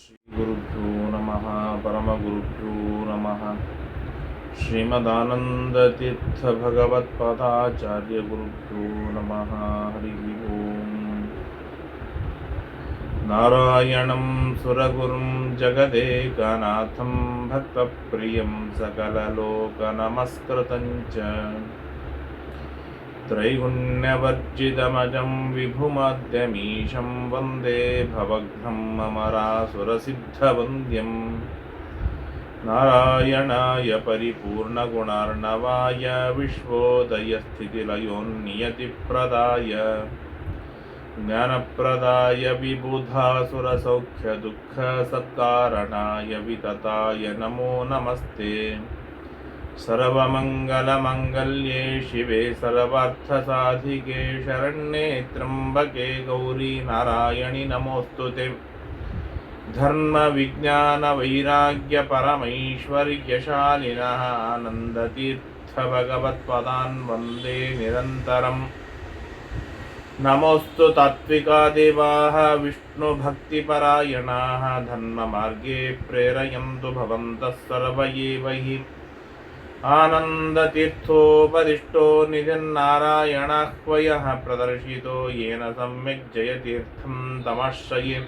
ಶ್ರೀಗುರುಭ್ಯೋ ನಮಃ ಪರಮಗುರುಭ್ಯೋ ನಮಃ. ಶ್ರೀಮದಾನಂದತೀರ್ಥಭಗವತ್ಪಾದಾಚಾರ್ಯಗುರುಭ್ಯೋ ನಮಃ. ಹರಿ ಓಂ. ನಾರಾಯಣಂ ಸುರಗುರುಂ ಜಗದೇಕನಾಥಂ ಭಕ್ತಪ್ರಿಯಂ ಸಕಲಲೋಕನಮಸ್ಕೃತಂ ಚ ತ್ರೈಗುಣ್ಯವರ್ಜಿತಮಜಂ ವಿಭುಮದ್ಯಮೀಶಂ ವಂದೇ ಭವಘ್ನಂ ಅಮರಾಸುರಸಿದ್ಧವಂದ್ಯಂ. ನಾರಾಯಣಾಯ ಪರಿಪೂರ್ಣಗುಣಾರ್ಣವಾಯ ವಿಶ್ವೋದಯಸ್ಥಿತಿಲಯೋನ್ನಿಯತಿಪ್ರದಾಯ ಜ್ಞಾನಪ್ರದಾಯ ವಿಬುಧಾಸುರಸೌಖ್ಯದುಃಖಸತ್ಕಾರಣಾಯ ವಿತತಾಯ ನಮೋ ನಮಸ್ತೆ. ಸರ್ವಮಂಗಲಮಂಗಲ್ಯೆ ಶಿವೆ ಸರ್ವಾರ್ಥಸಾಧಿಕೆ ಶರಣ್ಯೆ ತ್ರ್ಯಂಬಕೆ ಗೌರಿ ನಾರಾಯಣಿ ನಮೋಸ್ತುತೆ. ಧರ್ಮ ವಿಜ್ಞಾನ ವೈರಾಗ್ಯ ಪರಮೈಶ್ವರ್ಯಶಾಲಿನಃ ಆನಂದತೀರ್ಥ ಭಗವತ್ಪದಾನ್ ವಂದೇ ನಿರಂತರಂ. ನಮೋಸ್ತು ತಾತ್ವಿಕಾ ದೇವಾಃ ವಿಷ್ಣುಭಕ್ತಿಪರಾಯಣಾಃ ಧರ್ಮ ಮಾರ್ಗೇ ಪ್ರೇರಯಂತು ಭವಂತಃ ಸರ್ವ ಏವ ಹಿ. ಆನಂದತೀರ್ಥೋಪದಿಷ್ಟೋ ನಿಧಿರ್ನಾರಾಯಣಾಹ್ವಯಃ ಪ್ರದರ್ಶಿತೋ ಯೇನ ಸಮ್ಯಕ್ ಜಯತೀರ್ಥಂ ತಮಾಶ್ರಯೇ.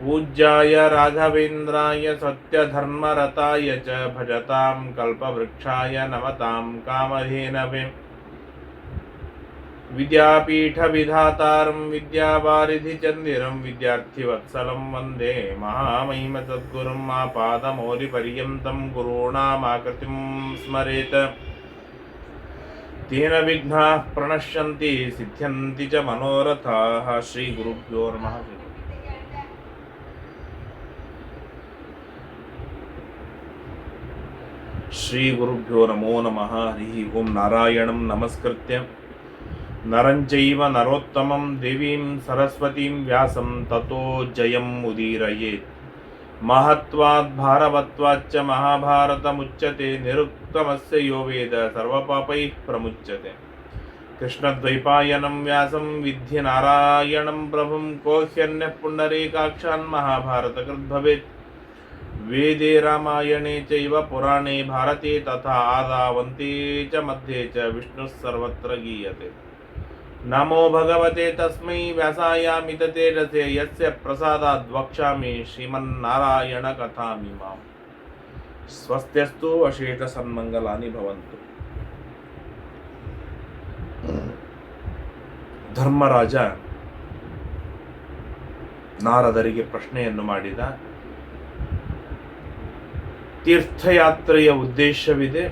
ಪೂಜ್ಯಾಯ ರಾಘವೇಂದ್ರಾಯ ಸತ್ಯಧರ್ಮರತಾಯ ಚ ಭಜತಾಂ ಕಲ್ಪವೃಕ್ಷಾಯ ನಮತಾಂ ಕಾಮಧೇನವೇ. ವಿದ್ಯಾಪೀಠವಿಧಾತಾರಂ ವಿದ್ಯಾವಾರಿಧಿಚಂದಿರಂ ವಿದ್ಯಾರ್ಥಿವತ್ಸಲಂ ವಂದೇ ಮಹಾಮಹಿಮಸದ್ಗುರುಂ ಆಪಾದಮೌಲಿಪರ್ಯಂతం ಗುರುಣಾಮಾಕೃತಿಂ ಸ್ಮರೇತ್. ತೇನ ವಿಘ್ನಾಃ ಪ್ರಣಶ್ಯಂತಿ ಸಿದ್ಧ್ಯಂತಿ ಚ ಮನೋರಥಾಃ. ಶ್ರೀ ಗುರುಭ್ಯೋ ನಮಃ. ಶ್ರೀ ಗುರುಭ್ಯೋ ನಮೋ ನಮಃ. ಹರಿ ಓಂ. ನಾರಾಯಣಂ ನಮಸ್ಕೃತ್ಯ ನರಂಚೈವ ನರೋತ್ತಮಂ ದೇವೀಂ ಸರಸ್ವತೀಂ ವ್ಯಾಸಂ ತತೋ ಜಯಂ ಉದೀರಯೇತ್. ಮಹತ್ವಾದ್ ಭಾರವತ್ವಾಚ್ಚ ಮಹಾಭಾರತಮುಚ್ಯತೆ ನಿರುಕ್ತಮಸ್ಯ ಯೋ ವೇದ ಸರ್ವಪಾಪೈಃ ಪ್ರಮುಚ್ಯತೆ. ಕೃಷ್ಣದ್ವೈಪಾಯನಂ ವ್ಯಾಸಂ ವಿದ್ಯೆ ನಾರಾಯಣಂ ಪ್ರಭುಂ ಕೋ ಹ್ಯನ್ಯಃ ಪುಂಡರೀಕಾಕ್ಷಾನ್ ಮಹಾಭಾರತಕೃತ್ ಭವೇತ್. ವೇದೇ ರಾಮಾಯಣೇ ಚೈವ ಪುರಾಣೇ ಭಾರತೆ ತಥಾ ಆದಾವಂತೆ ಚ ಮಧ್ಯೆ ಚ ವಿಷ್ಣುಃ ಸರ್ವತ್ರ ಗೀಯತೆ. ನಮೋ ಭಗವತೆ ತಸ್ಮೈ ವ್ಯಾಸಾಯಾಮಿತ ತೇಜಸೇ ಯಸ್ಯ ಪ್ರಸಾದಾದ್ ವಕ್ಷ್ಯಾಮಿ ಶ್ರೀಮನ್ನಾರಾಯಣ ಕಥಾಮಿಮಾಂ. ಸ್ವಸ್ತ್ಯಸ್ತು ಅಶೇಷ ಸನ್ಮಂಗಲಾನಿ ಭವಂತು. ಧರ್ಮರಾಜ ನಾರದರಿಗೆ ಪ್ರಶ್ನೆಯನ್ನು ಮಾಡಿದ. ತೀರ್ಥಯಾತ್ರೆಯ ಉದ್ದೇಶವಿದೆ.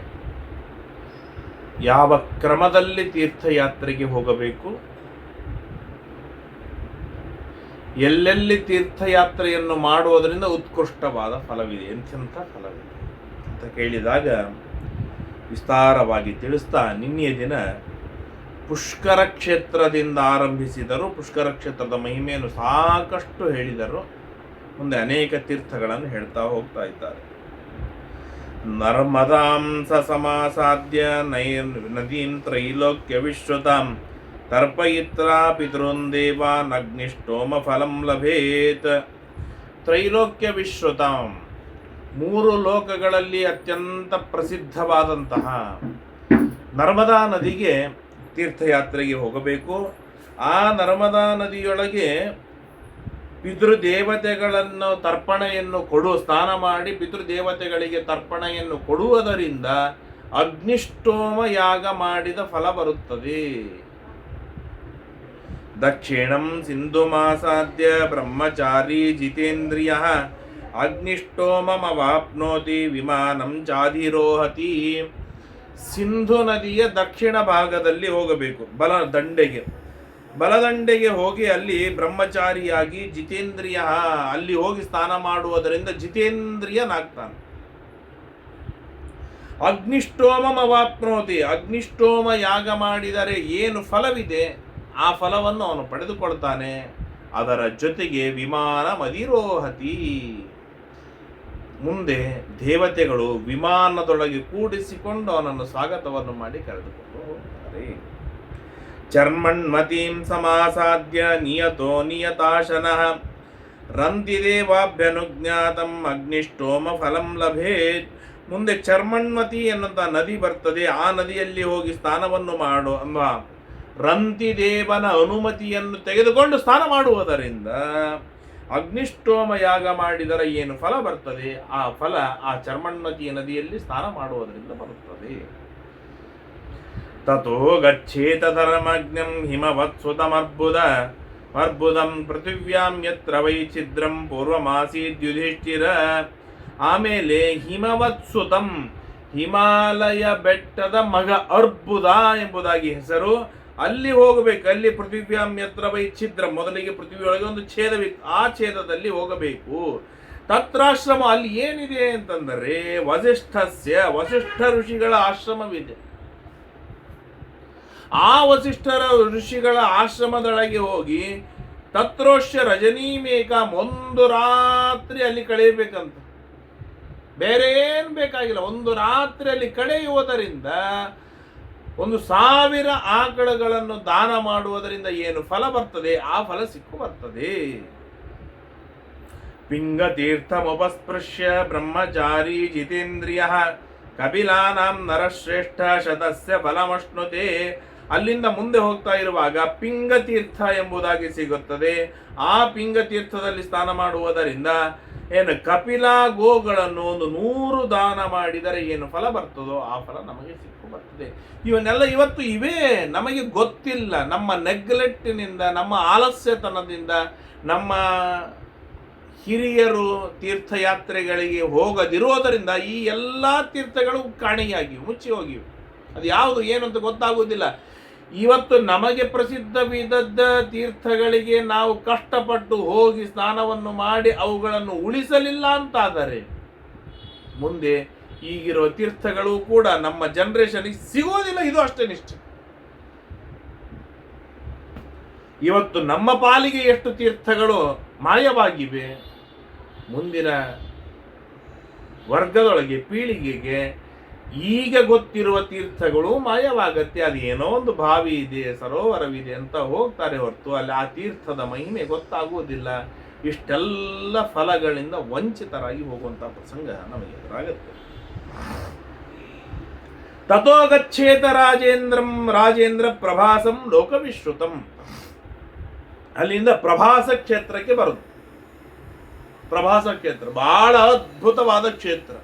ಯಾವ ಕ್ರಮದಲ್ಲಿ ತೀರ್ಥಯಾತ್ರೆಗೆ ಹೋಗಬೇಕು, ಎಲ್ಲೆಲ್ಲಿ ತೀರ್ಥಯಾತ್ರೆಯನ್ನು ಮಾಡುವುದರಿಂದ ಉತ್ಕೃಷ್ಟವಾದ ಫಲವಿದೆ, ಎಂಥೆಂಥ ಫಲವಿದೆ ಅಂತ ಕೇಳಿದಾಗ ವಿಸ್ತಾರವಾಗಿ ತಿಳಿಸ್ತಾ ನಿನ್ನೆಯ ದಿನ ಪುಷ್ಕರ ಕ್ಷೇತ್ರದಿಂದ ಆರಂಭಿಸಿದರು. ಪುಷ್ಕರ ಕ್ಷೇತ್ರದ ಮಹಿಮೆಯನ್ನು ಸಾಕಷ್ಟು ಹೇಳಿದರು. ಮುಂದೆ ಅನೇಕ ತೀರ್ಥಗಳನ್ನು ಹೇಳ್ತಾ ಹೋಗ್ತಾ ಇದ್ದಾರೆ. ನರ್ಮದಾಂ ಸ ಸಮಾಸಾದ್ಯ ನದೀಂ ತ್ರೈಲೋಕ್ಯ ವಿಶ್ರುತಾಂ ತರ್ಪಯಿತ್ರಾ ಪಿತॄನ್ ದೇವಾನ್ ಅಗ್ನಿಷ್ಟೋಮ ಫಲಂ ಲಭೇತ್. ತ್ರೈಲೋಕ್ಯ ವಿಶ್ರುತಾಂ, ಮೂರು ಲೋಕಗಳಲ್ಲಿ ಅತ್ಯಂತ ಪ್ರಸಿದ್ಧವಾದಂತಹ ನರ್ಮದಾ ನದಿಗೆ ತೀರ್ಥಯಾತ್ರೆಗೆ ಹೋಗಬೇಕು. ಆ ನರ್ಮದಾ ನದಿಯೊಳಗೆ ಪಿತೃದೇವತೆಗಳನ್ನು ತರ್ಪಣೆಯನ್ನು ಸ್ನಾನ ಮಾಡಿ ಪಿತೃದೇವತೆಗಳಿಗೆ ತರ್ಪಣೆಯನ್ನು ಕೊಡುವುದರಿಂದ ಅಗ್ನಿಷ್ಟೋಮ ಯಾಗ ಮಾಡಿದ ಫಲ ಬರುತ್ತದೆ. ದಕ್ಷಿಣಂ ಸಿಂಧು ಮಾಸಾದ್ಯ ಬ್ರಹ್ಮಚಾರಿ ಜಿತೇಂದ್ರಿಯ ಅಗ್ನಿಷ್ಟೋಮವಾಪ್ನೋತಿ ವಿಮಾನಂ ಚಾಧಿರೋಹತಿ. ಸಿಂಧು ನದಿಯ ದಕ್ಷಿಣ ಭಾಗದಲ್ಲಿ ಹೋಗಬೇಕು, ಬಲದಂಡೆಗೆ ಹೋಗಿ ಅಲ್ಲಿ ಬ್ರಹ್ಮಚಾರಿಯಾಗಿ ಜಿತೇಂದ್ರಿಯ ಅಲ್ಲಿ ಹೋಗಿ ಸ್ನಾನ ಮಾಡುವುದರಿಂದ ಜಿತೇಂದ್ರಿಯನಾಗ್ತಾನೆ. ಅಗ್ನಿಷ್ಟೋಮವಾಪ್ನೋತಿ, ಅಗ್ನಿಷ್ಟೋಮ ಯಾಗ ಮಾಡಿದರೆ ಏನು ಫಲವಿದೆ ಆ ಫಲವನ್ನು ಅವನು ಪಡೆದುಕೊಳ್ತಾನೆ. ಅದರ ಜೊತೆಗೆ ವಿಮಾನ ಮದಿರೋಹತಿ, ಮುಂದೆ ದೇವತೆಗಳು ವಿಮಾನದೊಳಗೆ ಕೂಡಿಸಿಕೊಂಡು ಅವನನ್ನು ಸ್ವಾಗತವನ್ನು ಮಾಡಿ ಕರೆದುಕೊಂಡು ಹೋಗ್ತಾರೆ. ಚರ್ಮಣ್ಮತೀಂ ಸಮಾಸಾದ್ಯ ನಿಯತೋ ನಿಯತಾಶನಃ ರಂತಿದೇವಾಭ್ಯನುಜ್ಞಾತಂ ಅಗ್ನಿಷ್ಟೋಮ ಫಲಂ ಲಭೇತ್. ಮುಂದೆ ಚರ್ಮಣ್ವತಿ ಎನ್ನುವಂಥ ನದಿ ಬರ್ತದೆ. ಆ ನದಿಯಲ್ಲಿ ಹೋಗಿ ಸ್ನಾನವನ್ನು ಮಾಡು ಎಂಬ ರಂತಿದೇವನ ಅನುಮತಿಯನ್ನು ತೆಗೆದುಕೊಂಡು ಸ್ನಾನ ಮಾಡುವುದರಿಂದ ಅಗ್ನಿಷ್ಟೋಮ ಯಾಗ ಮಾಡಿದರೆ ಏನು ಫಲ ಬರ್ತದೆ, ಆ ಫಲ ಆ ಚರ್ಮಣ್ವತಿ ನದಿಯಲ್ಲಿ ಸ್ನಾನ ಮಾಡುವುದರಿಂದ ಬರುತ್ತದೆ. ತಥೋ ಗಚ್ಚೇತ ಧರ್ಮಜ್ಞಂ ಹಿಮವತ್ಸುತಮರ್ಬುದಂ ಪೃಥಿವ್ಯಾಂ ಯತ್ರ ವೈ ಛಿದ್ರಂ ಪೂರ್ವಮಾಸೀದ್ ಯುಧಿಷ್ಠಿರ. ಆಮೇಲೆ ಹಿಮವತ್ಸುತಂ, ಹಿಮಾಲಯ ಬೆಟ್ಟದ ಮಗ ಅರ್ಬುದ ಎಂಬುದಾಗಿ ಹೆಸರು. ಅಲ್ಲಿ ಹೋಗಬೇಕು. ಅಲ್ಲಿ ಪೃಥಿವ್ಯಾಂ ಯತ್ರ ವೈ ಛಿದ್ರಂ, ಮೊದಲಿಗೆ ಪೃಥ್ವಿಯೊಳಗೆ ಒಂದು ಛೇದವಿತ್ತು, ಆ ಛೇದದಲ್ಲಿ ಹೋಗಬೇಕು. ತತ್ರಾಶ್ರಮ, ಅಲ್ಲಿ ಏನಿದೆ ಅಂತಂದರೆ ವಸಿಷ್ಠ ಋಷಿಗಳ ಆಶ್ರಮವಿದೆ. ಆ ವಸಿಷ್ಠರ ಋಷಿಗಳ ಆಶ್ರಮದೊಳಗೆ ಹೋಗಿ ತತ್ರೋಶ್ಯ ರಜನೀಮೇಕ, ಒಂದು ರಾತ್ರಿ ಅಲ್ಲಿ ಕಳೆಯಬೇಕಂತ. ಬೇರೆ ಏನು ಬೇಕಾಗಿಲ್ಲ, ಒಂದು ರಾತ್ರಿ ಅಲ್ಲಿ ಕಳೆಯುವುದರಿಂದ 1,000 ಆಕಳಗಳನ್ನು ದಾನ ಮಾಡುವುದರಿಂದ ಏನು ಫಲ ಬರ್ತದೆ, ಆ ಫಲ ಸಿಕ್ಕು ಬರ್ತದೆ. ಪಿಂಗತೀರ್ಥಮುಪಸ್ಪೃಶ್ಯ ಬ್ರಹ್ಮಚಾರಿ ಜಿತೇಂದ್ರಿಯ ಕಪಿಲಾನಾಂ ನರಶ್ರೇಷ್ಠ ಶತಸ್ಯ ಫಲಮಶ್ನುತೆ. ಅಲ್ಲಿಂದ ಮುಂದೆ ಹೋಗ್ತಾ ಇರುವಾಗ ಪಿಂಗತೀರ್ಥ ಎಂಬುದಾಗಿ ಸಿಗುತ್ತದೆ. ಆ ಪಿಂಗತೀರ್ಥದಲ್ಲಿ ಸ್ನಾನ ಮಾಡುವುದರಿಂದ ಏನು ಕಪಿಲ ಗೋಗಳನ್ನು 100 ದಾನ ಮಾಡಿದರೆ ಏನು ಫಲ ಬರ್ತದೋ ಆ ಫಲ ನಮಗೆ ಸಿಕ್ಕು ಬರ್ತದೆ. ಇವನ್ನೆಲ್ಲ ಇವತ್ತು ಇವೇ ನಮಗೆ ಗೊತ್ತಿಲ್ಲ. ನಮ್ಮ ನೆಗ್ಲೆಕ್ಟಿನಿಂದ, ನಮ್ಮ ಆಲಸ್ಯತನದಿಂದ, ನಮ್ಮ ಹಿರಿಯರು ತೀರ್ಥಯಾತ್ರೆಗಳಿಗೆ ಹೋಗದಿರೋದರಿಂದ ಈ ಎಲ್ಲ ತೀರ್ಥಗಳು ಕಾಣೆಯಾಗಿವೆ, ಮುಚ್ಚಿ ಹೋಗಿವೆ. ಅದು ಯಾವುದು ಏನು ಅಂತ ಗೊತ್ತಾಗುವುದಿಲ್ಲ. ಇವತ್ತು ನಮಗೆ ಪ್ರಸಿದ್ಧವಿದ್ದ ತೀರ್ಥಗಳಿಗೆ ನಾವು ಕಷ್ಟಪಟ್ಟು ಹೋಗಿ ಸ್ನಾನವನ್ನು ಮಾಡಿ ಅವುಗಳನ್ನು ಉಳಿಸಲಿಲ್ಲ ಅಂತಾದರೆ ಮುಂದೆ ಈಗಿರುವ ತೀರ್ಥಗಳು ಕೂಡ ನಮ್ಮ ಜನರೇಷನ್ಗೆ ಸಿಗೋದಿಲ್ಲ. ಇದು ಅಷ್ಟೇ ನಿಶ್ಚಯ. ಇವತ್ತು ನಮ್ಮ ಪಾಲಿಗೆ ಎಷ್ಟು ತೀರ್ಥಗಳು ಮಾಯವಾಗಿವೆ, ಮುಂದಿನ ವರ್ಗದೊಳಗೆ ಪೀಳಿಗೆಗೆ ಈಗ ಗೊತ್ತಿರುವ ತೀರ್ಥಗಳು ಮಾಯವಾಗತ್ತೆ. ಅದೇನೋ ಒಂದು ಬಾವಿ ಇದೆ, ಸರೋವರವಿದೆ ಅಂತ ಹೋಗ್ತಾರೆ ಹೊರತು ಅಲ್ಲಿ ಆ ತೀರ್ಥದ ಮಹಿಮೆ ಗೊತ್ತಾಗುವುದಿಲ್ಲ. ಇಷ್ಟೆಲ್ಲ ಫಲಗಳಿಂದ ವಂಚಿತರಾಗಿ ಹೋಗುವಂತಹ ಪ್ರಸಂಗ ನಮಗೆ ಎದುರಾಗುತ್ತೆ. ತಥೋ ಗಚ್ಚೇತ ರಾಜೇಂದ್ರ ಪ್ರಭಾಸಂ ಲೋಕವಿಶ್ರುತಂ. ಅಲ್ಲಿಂದ ಪ್ರಭಾಸ ಕ್ಷೇತ್ರಕ್ಕೆ ಬರುದು. ಪ್ರಭಾಸ ಕ್ಷೇತ್ರ ಬಹಳ ಅದ್ಭುತವಾದ ಕ್ಷೇತ್ರ.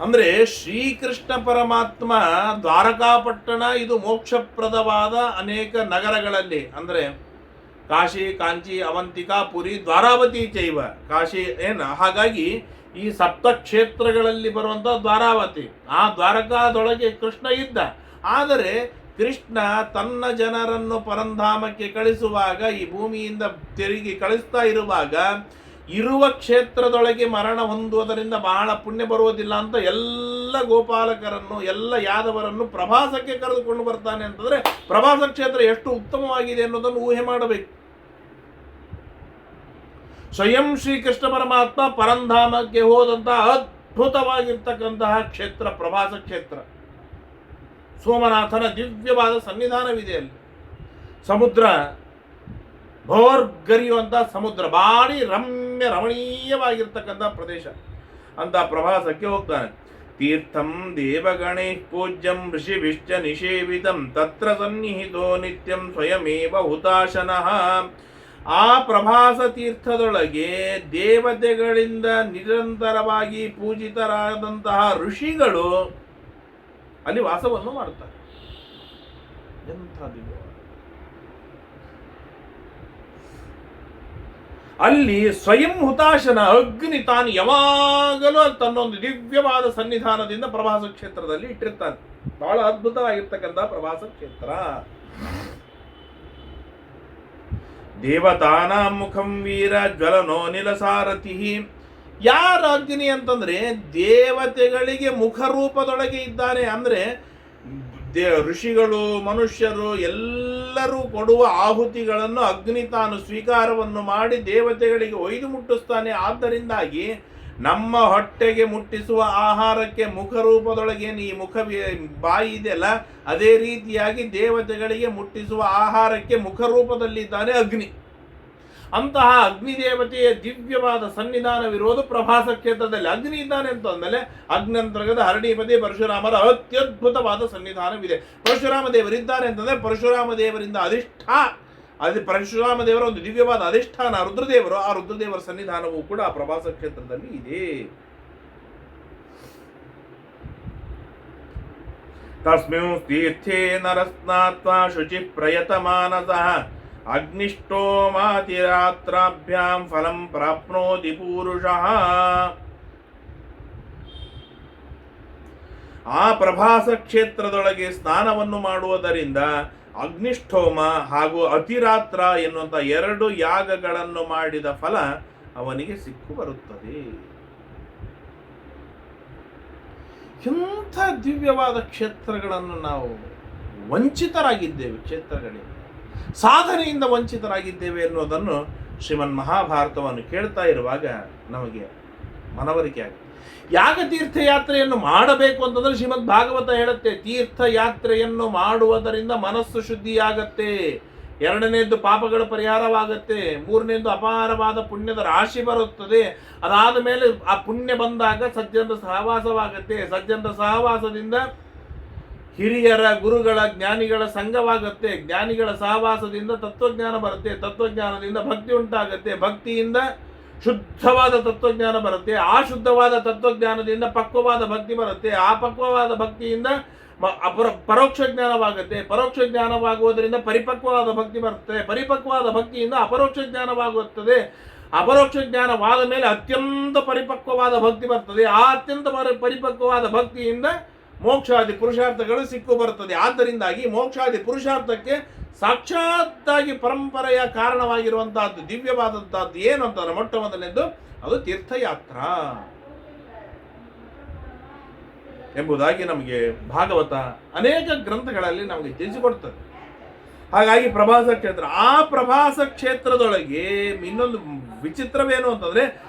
ಅಂದ್ರೆ ಶ್ರೀಕೃಷ್ಣ ಪರಮಾತ್ಮ ದ್ವಾರಕಾಪಟ್ಟಣ ಇದು ಮೋಕ್ಷಪ್ರದವಾದ ಅನೇಕ ನಗರಗಳಲ್ಲಿ, ಅಂದ್ರೆ ಕಾಶಿ, ಕಾಂಚಿ, ಅವಂತಿಕಾ, ಪುರಿ, ದ್ವಾರಾವತಿ ಚೈವ ಕಾಶಿ ಹಾಗಾಗಿ ಈ 7 ಕ್ಷೇತ್ರಗಳಲ್ಲಿ ಬರುವಂತ ದ್ವಾರಾವತಿ. ಆ ದ್ವಾರಕಾದೊಳಗೆ ಕೃಷ್ಣ ಇದ್ದ. ಆದರೆ ಕೃಷ್ಣ ತನ್ನ ಜನರನ್ನು ಪರಂಧಾಮಕ್ಕೆ ಕಳಿಸುವಾಗ, ಈ ಭೂಮಿಯಿಂದ ತಿರುಗಿ ಕಳಿಸ್ತಾ ಇರುವಾಗ, ಇರುವ ಕ್ಷೇತ್ರದೊಳಗೆ ಮರಣ ಹೊಂದುವುದರಿಂದ ಬಹಳ ಪುಣ್ಯ ಬರುವುದಿಲ್ಲ ಅಂತ ಎಲ್ಲ ಗೋಪಾಲಕರನ್ನು, ಎಲ್ಲ ಯಾದವರನ್ನು ಪ್ರಭಾಸಕ್ಕೆ ಕರೆದುಕೊಂಡು ಬರ್ತಾನೆ ಅಂತಂದ್ರೆ ಪ್ರಭಾಸ ಕ್ಷೇತ್ರ ಎಷ್ಟು ಉತ್ತಮವಾಗಿದೆ ಅನ್ನೋದನ್ನು ಊಹೆ ಮಾಡಬೇಕು. ಸ್ವಯಂ ಶ್ರೀಕೃಷ್ಣ ಪರಮಾತ್ಮ ಪರಂಧಾಮಕ್ಕೆ ಹೋದಂತಹ ಅದ್ಭುತವಾಗಿರ್ತಕ್ಕಂತಹ ಕ್ಷೇತ್ರ ಪ್ರಭಾಸ ಕ್ಷೇತ್ರ. ಸೋಮನಾಥನ ದಿವ್ಯವಾದ ಸನ್ನಿಧಾನವಿದೆ ಅಲ್ಲಿ. ಸಮುದ್ರ ಭೋರ್ಗರಿಯುವಂತಹ ಸಮುದ್ರ, ಬಾರಿ ರಮಣೀಯವಾಗಿರ್ತಕ್ಕಂಥ ಪ್ರದೇಶ. ಅಂತ ಪ್ರವಾಸಕ್ಕೆ ಹೋಗ್ತಾನೆ. ತೀರ್ಥಂ ದೇವಗಣೇ ಪೂಜ್ಯಂ ಋಷಿಭಿಶ್ಚ ನಿಷೇವಿತಂ ತತ್ರ ಸನ್ನಿಹಿತೋ ನಿತ್ಯಂ ಸ್ವಯಮೇವ ಹುತಾಶನಃ. ಆ ಪ್ರಭಾಸ ತೀರ್ಥದೊಳಗೆ ದೇವತೆಗಳಿಂದ ನಿರಂತರವಾಗಿ ಪೂಜಿತರಾದಂತಹ ಋಷಿಗಳು ಅಲ್ಲಿ ವಾಸವನ್ನು ಮಾಡುತ್ತಾರೆ. ಎಂಥ ದಿವ್ಯ! ಅಲ್ಲಿ ಸ್ವಯಂ ಹುತಾಶನ ಅಗ್ನಿ ತಾನು ಯಾವಾಗಲೂ ತನ್ನೊಂದು ದಿವ್ಯವಾದ ಸನ್ನಿಧಾನದಿಂದ ಪ್ರವಾಸ ಕ್ಷೇತ್ರದಲ್ಲಿ ಇಟ್ಟಿರ್ತಾನೆ. ಬಹಳ ಅದ್ಭುತವಾಗಿರ್ತಕ್ಕಂಥ ಪ್ರವಾಸ ಕ್ಷೇತ್ರ. ದೇವತಾನಾಂ ಮುಖಂ ವೀರ ಜ್ವಲನೋ ನಿಲಸಾರಥಿ. ಯಾರ ಅಗ್ನಿ ಅಂತಂದ್ರೆ ದೇವತೆಗಳಿಗೆ ಮುಖ ರೂಪದೊಳಗೆ ಇದ್ದಾನೆ. ಅಂದ್ರೆ ಋಷಿಗಳು, ಮನುಷ್ಯರು ಎಲ್ಲರೂ ಕೊಡುವ ಆಹುತಿಗಳನ್ನು ಅಗ್ನಿ ತಾನು ಸ್ವೀಕಾರವನ್ನು ಮಾಡಿ ದೇವತೆಗಳಿಗೆ ಒಯ್ದು ಮುಟ್ಟಿಸ್ತಾನೆ. ಆದ್ದರಿಂದಾಗಿ ನಮ್ಮ ಹೊಟ್ಟೆಗೆ ಮುಟ್ಟಿಸುವ ಆಹಾರಕ್ಕೆ ಮುಖ ರೂಪದೊಳಗೇನು ಈ ಮುಖ ಬಾಯಿ ಇದೆಯಲ್ಲ, ಅದೇ ರೀತಿಯಾಗಿ ದೇವತೆಗಳಿಗೆ ಮುಟ್ಟಿಸುವ ಆಹಾರಕ್ಕೆ ಮುಖ ರೂಪದಲ್ಲಿದ್ದಾನೆ ಅಗ್ನಿ. ಅಂತಹ ಅಗ್ನಿದೇವತೆಯ ದಿವ್ಯವಾದ ಸನ್ನಿಧಾನವಿರುವುದು ಪ್ರಭಾಸ ಕ್ಷೇತ್ರದಲ್ಲಿ. ಅಗ್ನಿ ಇದ್ದಾನೆ ಅಂತಂದ್ಮೇಲೆ ಅಗ್ನಂತರ್ಗದ ಹರಣಿಪತಿ ಪರಶುರಾಮರ ಅತ್ಯದ್ಭುತವಾದ ಸನ್ನಿಧಾನವಿದೆ. ಪರಶುರಾಮ ದೇವರಿದ್ದಾರೆ ಅಂತಂದ್ರೆ ಪರಶುರಾಮ ದೇವರಿಂದ ಅದು ಪರಶುರಾಮ ದೇವರ ಒಂದು ದಿವ್ಯವಾದ ಅಧಿಷ್ಠಾನ ರುದ್ರದೇವರು. ಆ ರುದ್ರದೇವರ ಸನ್ನಿಧಾನವೂ ಕೂಡ ಆ ಪ್ರಭಾಸ ಕ್ಷೇತ್ರದಲ್ಲಿ ಇದೆ. ತಸ್ಮಿನ್ ತೀರ್ಥೇ ನರಸ್ನಾತ್ವಾ ಶುಚಿ ಪ್ರಯತಮಾನಸಃ ಅಗ್ನಿಷ್ಠೋಮಾತಿರಾತ್ರಾಭ್ಯಾಂ ಫಲಂ ಪ್ರಾಪ್ನೋತಿ ಪೂರುಷಃ. ಆ ಪ್ರಭಾಸ ಕ್ಷೇತ್ರದೊಳಗೆ ಸ್ನಾನವನ್ನು ಮಾಡುವುದರಿಂದ ಅಗ್ನಿಷ್ಠೋಮ ಹಾಗೂ ಅತಿರಾತ್ರ ಎನ್ನುವಂಥ 2 ಯಾಗಗಳನ್ನು ಮಾಡಿದ ಫಲ ಅವನಿಗೆ ಸಿಕ್ಕು ಬರುತ್ತದೆ. ಎಂಥ ದಿವ್ಯವಾದ ಕ್ಷೇತ್ರಗಳನ್ನು ನಾವು ವಂಚಿತರಾಗಿದ್ದೇವೆ, ಕ್ಷೇತ್ರಗಳಿಂದ ಸಾಧನೆಯಿಂದ ವಂಚಿತರಾಗಿದ್ದೇವೆ ಎನ್ನುವುದನ್ನು ಶ್ರೀಮನ್ ಮಹಾಭಾರತವನ್ನು ಕೇಳ್ತಾ ಇರುವಾಗ ನಮಗೆ ಮನವರಿಕೆ ಆಗುತ್ತೆ. ಯಾಗ ತೀರ್ಥಯಾತ್ರೆಯನ್ನು ಮಾಡಬೇಕು ಅಂತಂದ್ರೆ ಶ್ರೀಮದ್ ಭಾಗವತ ಹೇಳುತ್ತೆ, ತೀರ್ಥಯಾತ್ರೆಯನ್ನು ಮಾಡುವುದರಿಂದ ಮನಸ್ಸು ಶುದ್ಧಿಯಾಗತ್ತೆ, 2ನೇದ್ದು ಪಾಪಗಳ ಪರಿಹಾರವಾಗತ್ತೆ, 3ನೇದ್ದು ಅಪಾರವಾದ ಪುಣ್ಯದ ರಾಶಿ ಬರುತ್ತದೆ. ಅದಾದ ಮೇಲೆ ಆ ಪುಣ್ಯ ಬಂದಾಗ ಸಜ್ಜನರ ಸಹವಾಸವಾಗತ್ತೆ, ಸಜ್ಜನರ ಸಹವಾಸದಿಂದ ಹಿರಿಯರ ಗುರುಗಳ ಜ್ಞಾನಿಗಳ ಸಂಘವಾಗತ್ತೆ, ಜ್ಞಾನಿಗಳ ಸಹವಾಸದಿಂದ ತತ್ವಜ್ಞಾನ ಬರುತ್ತೆ, ತತ್ವಜ್ಞಾನದಿಂದ ಭಕ್ತಿ ಉಂಟಾಗತ್ತೆ, ಭಕ್ತಿಯಿಂದ ಶುದ್ಧವಾದ ತತ್ವಜ್ಞಾನ ಬರುತ್ತೆ, ಆ ಶುದ್ಧವಾದ ತತ್ವಜ್ಞಾನದಿಂದ ಪಕ್ವವಾದ ಭಕ್ತಿ ಬರುತ್ತೆ, ಆ ಪಕ್ವವಾದ ಭಕ್ತಿಯಿಂದ ಪರೋಕ್ಷ ಜ್ಞಾನವಾಗುತ್ತೆ, ಪರೋಕ್ಷ ಜ್ಞಾನವಾಗುವುದರಿಂದ ಪರಿಪಕ್ವವಾದ ಭಕ್ತಿ ಬರುತ್ತೆ, ಪರಿಪಕ್ವವಾದ ಭಕ್ತಿಯಿಂದ ಅಪರೋಕ್ಷ ಜ್ಞಾನವಾಗುತ್ತದೆ, ಅಪರೋಕ್ಷ ಜ್ಞಾನವಾದ ಮೇಲೆ ಅತ್ಯಂತ ಪರಿಪಕ್ವವಾದ ಭಕ್ತಿ ಬರ್ತದೆ, ಆ ಅತ್ಯಂತ ಪರಿಪಕ್ವವಾದ ಭಕ್ತಿಯಿಂದ ಮೋಕ್ಷಾದಿ ಪುರುಷಾರ್ಥಗಳು ಸಿಕ್ಕು ಬರುತ್ತದೆ. ಆದ್ದರಿಂದಾಗಿ ಮೋಕ್ಷಾದಿ ಪುರುಷಾರ್ಥಕ್ಕೆ ಸಾಕ್ಷಾತ್ತಾಗಿ ಪರಂಪರೆಯ ಕಾರಣವಾಗಿರುವಂತಹದ್ದು ದಿವ್ಯವಾದಂತಹದ್ದು ಏನು ಅಂತಾರೆ ಮೊಟ್ಟ ಮೊದಲನೇದು ಅದು ತೀರ್ಥಯಾತ್ರ ಎಂಬುದಾಗಿ ನಮಗೆ ಭಾಗವತ ಅನೇಕ ಗ್ರಂಥಗಳಲ್ಲಿ ನಮಗೆ ತಿಳಿಸಿಕೊಡ್ತದೆ. ಹಾಗಾಗಿ ಪ್ರಭಾಸ ಕ್ಷೇತ್ರ, ಆ ಪ್ರಭಾಸ ಕ್ಷೇತ್ರದೊಳಗೆ ಇನ್ನೊಂದು ವಿಚಿತ್ರವೇನು ಅಂತಂದ್ರೆ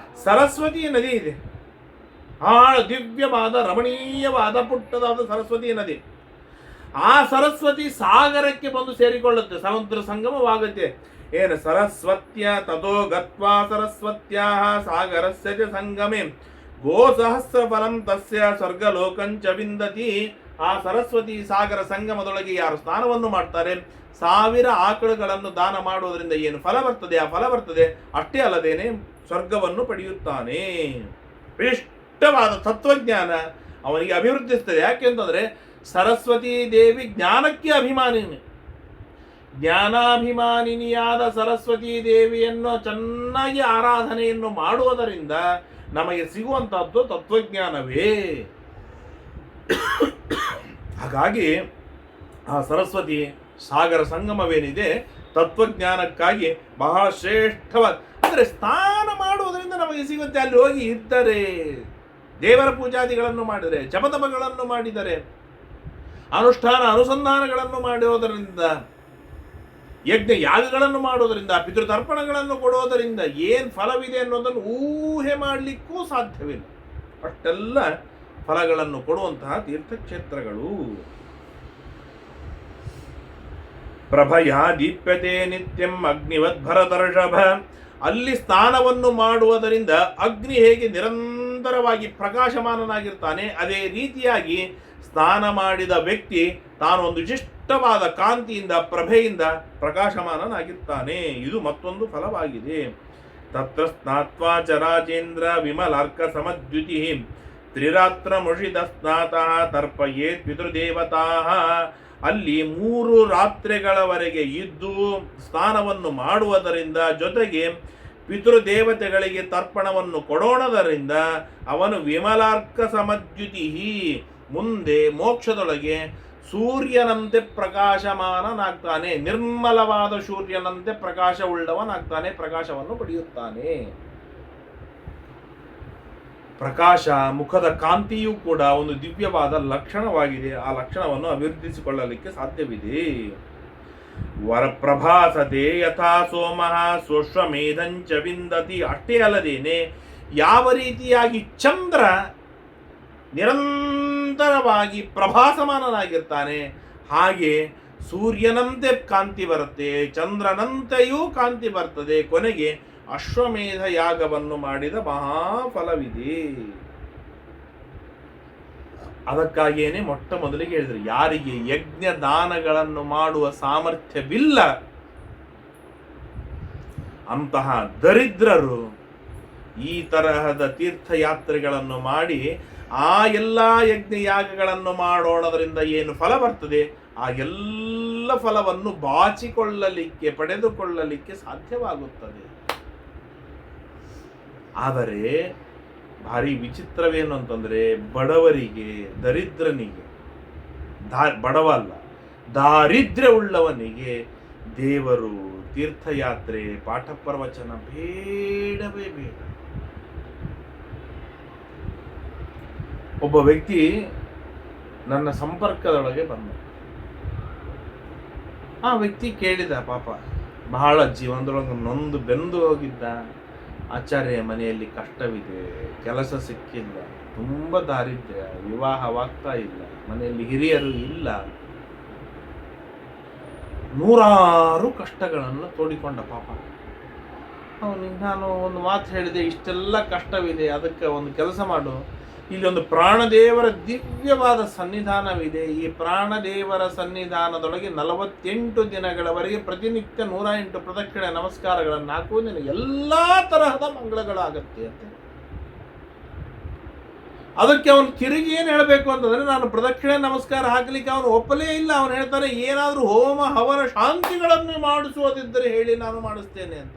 ಸರಸ್ವತಿ ನದಿ ಇದೆ. ದಿವ್ಯವಾದ ರಮಣೀಯವಾದ ಪುಟ್ಟದಾದ ಸರಸ್ವತಿ ನದಿ. ಆ ಸರಸ್ವತಿ ಸಾಗರಕ್ಕೆ ಬಂದು ಸೇರಿಕೊಳ್ಳುತ್ತೆ, ಸಮುದ್ರ ಸಂಗಮವಾಗುತ್ತೆ. ಏನು ಸರಸ್ವತ್ಯ ತಥೋ ಗತ್ವಾ ಸರಸ್ವತ್ಯಾ ಸಾಗರಸ್ಯ ಚ ಸಂಗಮೆ ಗೋಸಹಸ್ರ ಫಲಂ ತಸ್ಯ ಸ್ವರ್ಗಲೋಕಂಚ ವಿಂದತಿ. ಆ ಸರಸ್ವತಿ ಸಾಗರ ಸಂಗಮದೊಳಗೆ ಯಾರು ಸ್ನಾನವನ್ನು ಮಾಡ್ತಾರೆ, 1000 ಆಕಳುಗಳನ್ನು ದಾನ ಮಾಡುವುದರಿಂದ ಏನು ಫಲ ಬರ್ತದೆ, ಆ ಫಲ ಬರ್ತದೆ. ಅಷ್ಟೇ ಅಲ್ಲದೇನೆ ಸ್ವರ್ಗವನ್ನು ಪಡೆಯುತ್ತಾನೆ. ವಿಶಿಷ್ಟವಾದ ತತ್ವಜ್ಞಾನ ಅವನಿಗೆ ಅಭಿವೃದ್ಧಿಸ್ತದೆ. ಯಾಕೆಂತಂದ್ರೆ ಸರಸ್ವತಿ ದೇವಿ ಜ್ಞಾನಕ್ಕೆ ಅಭಿಮಾನಿನಿ. ಜ್ಞಾನಾಭಿಮಾನಿನಿಯಾದ ಸರಸ್ವತಿ ದೇವಿಯನ್ನು ಚೆನ್ನಾಗಿ ಆರಾಧನೆಯನ್ನು ಮಾಡುವುದರಿಂದ ನಮಗೆ ಸಿಗುವಂತಹದ್ದು ತತ್ವಜ್ಞಾನವೇ. ಹಾಗಾಗಿ ಆ ಸರಸ್ವತಿ ಸಾಗರ ಸಂಗಮವೇನಿದೆ ತತ್ವಜ್ಞಾನಕ್ಕಾಗಿ ಬಹಳ ಶ್ರೇಷ್ಠವಾದ, ಅಂದರೆ ಸ್ನಾನ ಮಾಡುವುದರಿಂದ ನಮಗೆ ಸಿಗುತ್ತೆ. ಅಲ್ಲಿ ಹೋಗಿ ಇದ್ದರೆ, ದೇವರ ಪೂಜಾದಿಗಳನ್ನು ಮಾಡಿದರೆ, ಜಪತಪಗಳನ್ನು ಮಾಡಿದರೆ, ಅನುಷ್ಠಾನ ಅನುಸಂಧಾನಗಳನ್ನು ಮಾಡುವುದರಿಂದ, ಯಜ್ಞ ಯಾಗಗಳನ್ನು ಮಾಡುವುದರಿಂದ, ಪಿತೃತರ್ಪಣಗಳನ್ನು ಕೊಡುವುದರಿಂದ ಏನು ಫಲವಿದೆ ಅನ್ನೋದನ್ನು ಊಹೆ ಮಾಡಲಿಕ್ಕೂ ಸಾಧ್ಯವಿಲ್ಲ. ಅಷ್ಟೆಲ್ಲ ಫಲಗಳನ್ನು ಕೊಡುವಂತಹ ತೀರ್ಥಕ್ಷೇತ್ರಗಳು. ಪ್ರಭಯಾ ದೀಪ್ಯತೆ ನಿತ್ಯಂ ಅಗ್ನಿವದ್ಭರತರ್ಷಭ. ಅಲ್ಲಿ ಸ್ನಾನವನ್ನು ಮಾಡುವುದರಿಂದ ಅಗ್ನಿ ಹೇಗೆ ನಿರಂತರವಾಗಿ ಪ್ರಕಾಶಮಾನನಾಗಿರ್ತಾನೆ, ಅದೇ ರೀತಿಯಾಗಿ ಸ್ನಾನ ಮಾಡಿದ ವ್ಯಕ್ತಿ ತಾನು ಒಂದು ವಿಶಿಷ್ಟವಾದ ಕಾಂತಿಯಿಂದ ಪ್ರಭೆಯಿಂದ ಪ್ರಕಾಶಮಾನನಾಗಿರ್ತಾನೆ. ಇದು ಮತ್ತೊಂದು ಫಲವಾಗಿದೆ. ತತ್ರ ಸ್ನಾತ್ವಾ ಚರಾಚೇಂದ್ರ ವಿಮಲಾರ್ಕ ಸಮದ್ಯುತಿ ತ್ರಿರಾತ್ರ ಮುಷಿತ ಸ್ನಾತಃ ತರ್ಪಯೇತ್ ಪಿತೃದೇವತಾ. ಅಲ್ಲಿ 3 ರಾತ್ರಿಗಳವರೆಗೆ ಇದ್ದು ಸ್ನಾನವನ್ನು ಮಾಡುವುದರಿಂದ, ಜೊತೆಗೆ ಪಿತೃದೇವತೆಗಳಿಗೆ ತರ್ಪಣವನ್ನು ಕೊಡೋಣದರಿಂದ ಅವನು ವಿಮಲಾರ್ಕ ಸಮದ್ಯುತಿ, ಮುಂದೆ ಮೋಕ್ಷದೊಳಗೆ ಸೂರ್ಯನಂತೆ ಪ್ರಕಾಶಮಾನನಾಗ್ತಾನೆ, ನಿರ್ಮಲವಾದ ಸೂರ್ಯನಂತೆ ಪ್ರಕಾಶವುಳ್ಳವನಾಗ್ತಾನೆ, ಪ್ರಕಾಶವನ್ನು ಪಡೆಯುತ್ತಾನೆ. ಪ್ರಕಾಶ, ಮುಖದ ಕಾಂತಿಯೂ ಕೂಡ ಒಂದು ದಿವ್ಯವಾದ ಲಕ್ಷಣವಾಗಿದೆ. ಆ ಲಕ್ಷಣವನ್ನು ಅಭಿವೃದ್ಧಿಸಿಕೊಳ್ಳಲಿಕ್ಕೆ ಸಾಧ್ಯವಿದೆ. ವರಪ್ರಭಾಸತೆ ಯಥಾ ಸೋಮಃ ಸ್ವಶ್ವಮೇಧಂಚ ವಿಂದತಿ. ಅಷ್ಟೇ ಅಲ್ಲದೇನೆ ಯಾವ ರೀತಿಯಾಗಿ ಚಂದ್ರ ನಿರಂತರವಾಗಿ ಪ್ರಭಾಸಮಾನನಾಗಿರ್ತಾನೆ, ಹಾಗೆ ಸೂರ್ಯನಂತೆ ಕಾಂತಿ ಬರುತ್ತೆ, ಚಂದ್ರನಂತೆಯೂ ಕಾಂತಿ ಬರ್ತದೆ, ಕೊನೆಗೆ ಅಶ್ವಮೇಧ ಯಾಗವನ್ನು ಮಾಡಿದ ಮಹಾಫಲವಿದೆ. ಅದಕ್ಕಾಗಿಯೇನೆ ಮೊಟ್ಟ ಮೊದಲಿಗೆ ಹೇಳಿದ್ರು, ಯಾರಿಗೆ ಯಜ್ಞ ದಾನಗಳನ್ನು ಮಾಡುವ ಸಾಮರ್ಥ್ಯವಿಲ್ಲ ಅಂತಹ ದರಿದ್ರರು ಈ ತರಹದ ತೀರ್ಥಯಾತ್ರೆಗಳನ್ನು ಮಾಡಿ ಆ ಎಲ್ಲ ಯಜ್ಞ ಯಾಗಗಳನ್ನು ಮಾಡೋಣದರಿಂದ ಏನು ಫಲ ಬರ್ತದೆ ಆ ಎಲ್ಲ ಫಲವನ್ನು ಬಾಚಿಕೊಳ್ಳಲಿಕ್ಕೆ, ಪಡೆದುಕೊಳ್ಳಲಿಕ್ಕೆ ಸಾಧ್ಯವಾಗುತ್ತದೆ. ಆದರೆ ಭಾರಿ ವಿಚಿತ್ರವೇನು ಅಂತಂದ್ರೆ, ಬಡವರಿಗೆ, ದರಿದ್ರನಿಗೆ, ಬಡವ ಅಲ್ಲ ದಾರಿದ್ರ್ಯ ಉಳ್ಳವನಿಗೆ ದೇವರು, ತೀರ್ಥಯಾತ್ರೆ, ಪಾಠ ಪ್ರವಚನ ಬೇಡವೇ ಬೇಡ. ಒಬ್ಬ ವ್ಯಕ್ತಿ ನನ್ನ ಸಂಪರ್ಕದೊಳಗೆ ಬಂದ. ಆ ವ್ಯಕ್ತಿ ಕೇಳಿದ, ಪಾಪ ಬಹಳ ಜೀವನದೊಳಗೆ ನೊಂದು ಬೆಂದು ಹೋಗಿದ್ದ. ಆಚಾರ್ಯ, ಮನೆಯಲ್ಲಿ ಕಷ್ಟವಿದೆ, ಕೆಲಸ ಸಿಕ್ಕಿಲ್ಲ, ತುಂಬ ದಾರಿದ್ರ್ಯ, ವಿವಾಹವಾಗ್ತಾ ಇಲ್ಲ, ಮನೆಯಲ್ಲಿ ಹಿರಿಯರು ಇಲ್ಲ, ನೂರಾರು ಕಷ್ಟಗಳನ್ನು ತೋಡಿಕೊಂಡ. ಪಾಪ ಅವನಿಗೆ ನಾನು ಒಂದು ಮಾತು ಹೇಳಿದೆ, ಇಷ್ಟೆಲ್ಲ ಕಷ್ಟವಿದೆ, ಅದಕ್ಕೆ ಒಂದು ಕೆಲಸ ಮಾಡು, ಇಲ್ಲಿ ಒಂದು ಪ್ರಾಣದೇವರ ದಿವ್ಯವಾದ ಸನ್ನಿಧಾನವಿದೆ, ಈ ಪ್ರಾಣದೇವರ ಸನ್ನಿಧಾನದೊಳಗೆ 48 ದಿನಗಳವರೆಗೆ ಪ್ರತಿನಿತ್ಯ 108 ಪ್ರದಕ್ಷಿಣೆ ನಮಸ್ಕಾರಗಳನ್ನು ಹಾಕುವ, ನಿನಗೆ ಎಲ್ಲಾ ತರಹದ ಮಂಗಳಗಳಾಗತ್ತೆ ಅಂತ. ಅದಕ್ಕೆ ಅವನು ತಿರುಗಿ ಏನು ಹೇಳಬೇಕು ಅಂತಂದ್ರೆ, ನಾನು ಪ್ರದಕ್ಷಿಣೆ ನಮಸ್ಕಾರ ಹಾಕಲಿಕ್ಕೆ ಅವನು ಒಪ್ಪಲೇ ಇಲ್ಲ. ಅವನು ಹೇಳ್ತಾರೆ, ಏನಾದರೂ ಹೋಮ ಹವನ ಶಾಂತಿಗಳನ್ನು ಮಾಡಿಸುವುದಿದ್ದರೆ ಹೇಳಿ, ನಾನು ಮಾಡಿಸ್ತೇನೆ ಅಂತ.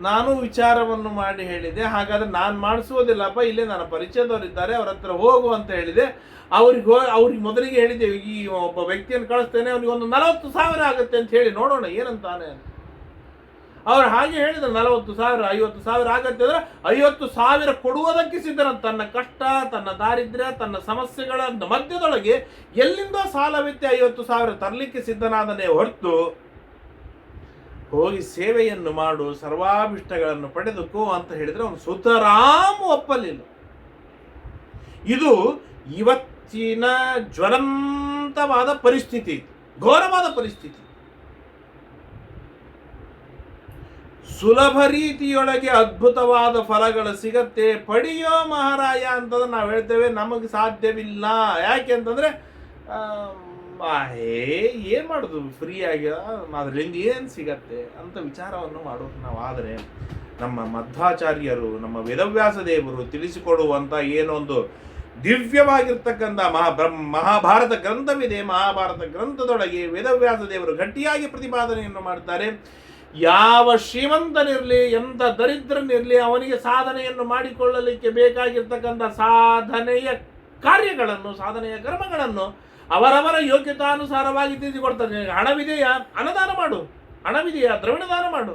ನಾನು ವಿಚಾರವನ್ನು ಮಾಡಿ ಹೇಳಿದೆ, ಹಾಗಾದ್ರೆ ನಾನು ಮಾಡಿಸುವುದಿಲ್ಲಪ್ಪ, ಇಲ್ಲೇ ನನ್ನ ಪರಿಚಯದವರಿದ್ದಾರೆ, ಅವ್ರ ಹತ್ರ ಹೋಗು ಅಂತ ಹೇಳಿದೆ. ಅವ್ರಿಗೆ ಮೊದಲಿಗೆ ಹೇಳಿದೆ, ಈ ಒಬ್ಬ ವ್ಯಕ್ತಿಯನ್ನು ಕಳಿಸ್ತೇನೆ, ಅವನಿಗೆ ಒಂದು 40,000 ಆಗುತ್ತೆ ಅಂತ ಹೇಳಿ ನೋಡೋಣ ಏನಂತಾನೆ ಅಂತ. ಅವ್ರು ಹಾಗೆ ಹೇಳಿದ್ರು, 40,000 50,000 ಆಗತ್ತೆ ಅಂದ್ರೆ 50,000 ಕೊಡುವುದಕ್ಕೆ ಸಿದ್ಧನ. ತನ್ನ ಕಷ್ಟ, ತನ್ನ ದಾರಿದ್ರ್ಯ, ತನ್ನ ಸಮಸ್ಯೆಗಳ ಮಧ್ಯದೊಳಗೆ ಎಲ್ಲಿಂದೋ ಸಾಲವಿತ್ತೆ 50,000 ತರಲಿಕ್ಕೆ ಸಿದ್ಧನಾದನೇ ಹೊರತು, ಹೋಗಿ ಸೇವೆಯನ್ನು ಮಾಡು, ಸರ್ವಾಭಿಷ್ಟಗಳನ್ನು ಪಡೆದುಕೋ ಅಂತ ಹೇಳಿದ್ರೆ ಅವನು ಸುತರಾಮ್ ಒಪ್ಪಲಿಲ್ಲ. ಇದು ಇವತ್ತಿನ ಜ್ವಲಂತವಾದ ಪರಿಸ್ಥಿತಿ, ಘೋರವಾದ ಪರಿಸ್ಥಿತಿ. ಸುಲಭ ರೀತಿಯೊಳಗೆ ಅದ್ಭುತವಾದ ಫಲಗಳು ಸಿಗತ್ತೆ, ಪಡೆಯೋ ಮಹಾರಾಯ ಅಂತಂದ್ರೆ ನಾವು ಹೇಳ್ತೇವೆ, ನಮಗೆ ಸಾಧ್ಯವಿಲ್ಲ. ಯಾಕೆ ಅಂತಂದ್ರೆ ಏನು ಮಾಡೋದು, ಫ್ರೀಯಾಗಿ ಅದರಿಂದ ಏನು ಸಿಗತ್ತೆ ಅಂತ ವಿಚಾರವನ್ನು ಮಾಡೋದು ನಾವು. ಆದರೆ ನಮ್ಮ ಮಧ್ವಾಚಾರ್ಯರು, ನಮ್ಮ ವೇದವ್ಯಾಸ ದೇವರು ತಿಳಿಸಿಕೊಡುವಂಥ ಏನೊಂದು ದಿವ್ಯವಾಗಿರ್ತಕ್ಕಂಥ ಮಹಾಭಾರತ ಗ್ರಂಥವಿದೆ. ಮಹಾಭಾರತ ಗ್ರಂಥದೊಳಗೆ ವೇದವ್ಯಾಸ ದೇವರು ಗಟ್ಟಿಯಾಗಿ ಪ್ರತಿಪಾದನೆಯನ್ನು ಮಾಡ್ತಾರೆ. ಯಾವ ಶ್ರೀಮಂತನಿರಲಿ, ಎಂಥ ದರಿದ್ರನಿರಲಿ, ಅವನಿಗೆ ಸಾಧನೆಯನ್ನು ಮಾಡಿಕೊಳ್ಳಲಿಕ್ಕೆ ಬೇಕಾಗಿರ್ತಕ್ಕಂಥ ಸಾಧನೆಯ ಕಾರ್ಯಗಳನ್ನು, ಸಾಧನೆಯ ಕರ್ಮಗಳನ್ನು ಅವರವರ ಯೋಗ್ಯತಾನುಸಾರವಾಗಿ ತಿಳಿಸಿಕೊಡ್ತಾರೆ. ಹಣವಿದೆಯಾ, ಅನ್ನದಾನ ಮಾಡು. ಹಣವಿದೆಯಾ, ದ್ರವಿಣದಾನ ಮಾಡು.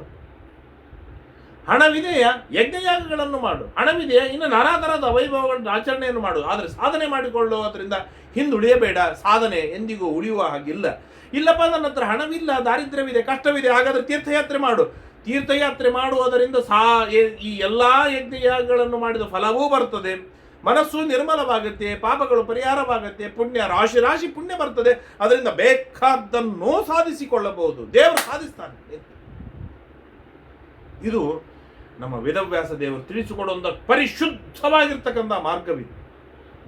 ಹಣವಿದೆಯಾ, ಯಜ್ಞಯಾಗಗಳನ್ನು ಮಾಡು. ಹಣವಿದೆಯಾ, ಇನ್ನು ನಾನಾ ತರಹದ ವೈಭವಗಳ ಆಚರಣೆಯನ್ನು ಮಾಡು. ಆದರೆ ಸಾಧನೆ ಮಾಡಿಕೊಳ್ಳುವುದರಿಂದ ಹಿಂದುಳಿಯಬೇಡ. ಸಾಧನೆ ಎಂದಿಗೂ ಉಳಿಯುವ ಹಾಗಿಲ್ಲ. ಇಲ್ಲಪ್ಪ, ನನ್ನ ಹತ್ರ ಹಣವಿಲ್ಲ, ದಾರಿದ್ರ್ಯವಿದೆ, ಕಷ್ಟವಿದೆ, ಹಾಗಾದ್ರೆ ತೀರ್ಥಯಾತ್ರೆ ಮಾಡು. ತೀರ್ಥಯಾತ್ರೆ ಮಾಡುವುದರಿಂದ ಈ ಎಲ್ಲಾ ಯಜ್ಞಯಾಗಗಳನ್ನು ಮಾಡಿದ ಫಲವೂ ಬರ್ತದೆ, ಮನಸ್ಸು ನಿರ್ಮಲವಾಗುತ್ತೆ, ಪಾಪಗಳು ಪರಿಹಾರವಾಗುತ್ತೆ, ಪುಣ್ಯ ರಾಶಿ ರಾಶಿ ಪುಣ್ಯ ಬರ್ತದೆ. ಅದರಿಂದ ಬೇಕಾದ್ದನ್ನು ಸಾಧಿಸಿಕೊಳ್ಳಬಹುದು, ದೇವರು ಸಾಧಿಸ್ತಾನೆ. ಇದು ನಮ್ಮ ವೇದವ್ಯಾಸ ದೇವರು ತಿಳಿಸಿಕೊಡುವಂಥ ಪರಿಶುದ್ಧವಾಗಿರ್ತಕ್ಕಂಥ ಮಾರ್ಗವಿದೆ.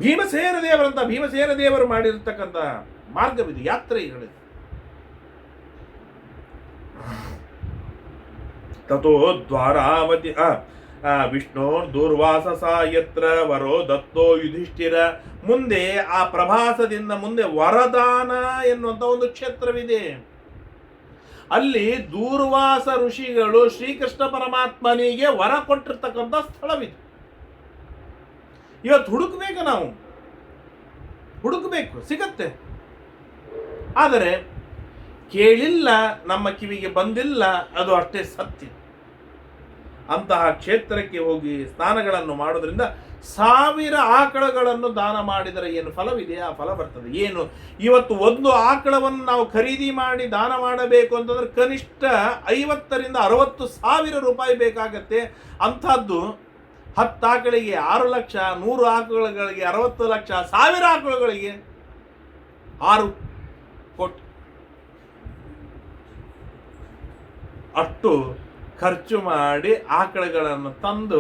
ಭೀಮಸೇನ ದೇವರು ಮಾಡಿರ್ತಕ್ಕಂಥ ಮಾರ್ಗವಿದೆ, ಯಾತ್ರೆಗಳಿದೆ. ತಥೋ ದ್ವಾರಾವತಿ ವಿಷ್ಣು ದೂರ್ವಾಸ ಯತ್ರ ವರೋ ದತ್ತೋ ಯುಧಿಷ್ಠಿರ. ಮುಂದೆ ಆ ಪ್ರಭಾಸದಿಂದ ಮುಂದೆ ವರದಾನ ಎನ್ನುವಂತ ಒಂದು ಕ್ಷೇತ್ರವಿದೆ. ಅಲ್ಲಿ ದೂರ್ವಾಸ ಋಷಿಗಳು ಶ್ರೀಕೃಷ್ಣ ಪರಮಾತ್ಮನಿಗೆ ವರ ಕೊಟ್ಟಿರ್ತಕ್ಕಂಥ ಸ್ಥಳವಿದೆ. ಇವತ್ತು ನಾವು ಹುಡುಕಬೇಕು, ಸಿಗತ್ತೆ. ಆದರೆ ಕೇಳಿಲ್ಲ, ನಮ್ಮ ಕಿವಿಗೆ ಬಂದಿಲ್ಲ, ಅದು ಅಷ್ಟೇ ಸತ್ಯ. ಅಂತಹ ಕ್ಷೇತ್ರಕ್ಕೆ ಹೋಗಿ ಸ್ನಾನಗಳನ್ನು ಮಾಡೋದ್ರಿಂದ 1000 ಆಕಳಗಳನ್ನು ದಾನ ಮಾಡಿದರೆ ಏನು ಫಲವಿದೆ, ಆ ಫಲ ಬರ್ತದೆ. ಏನು ಇವತ್ತು ಒಂದು ಆಕಳವನ್ನು ನಾವು ಖರೀದಿ ಮಾಡಿ ದಾನ ಮಾಡಬೇಕು ಅಂತಂದ್ರೆ ಕನಿಷ್ಠ 50,000 ರಿಂದ 60,000 ರೂಪಾಯಿ ಬೇಕಾಗತ್ತೆ. ಅಂಥದ್ದು 10 ಆಕಳಿಗೆ 6 ಲಕ್ಷ, 100 ಆಕಳುಗಳಿಗೆ 60 ಲಕ್ಷ, 1000 ಆಕಳುಗಳಿಗೆ 6 ಕೋಟಿ ಅಷ್ಟು ಖರ್ಚು ಮಾಡಿ ಆಕಳುಗಳನ್ನು ತಂದು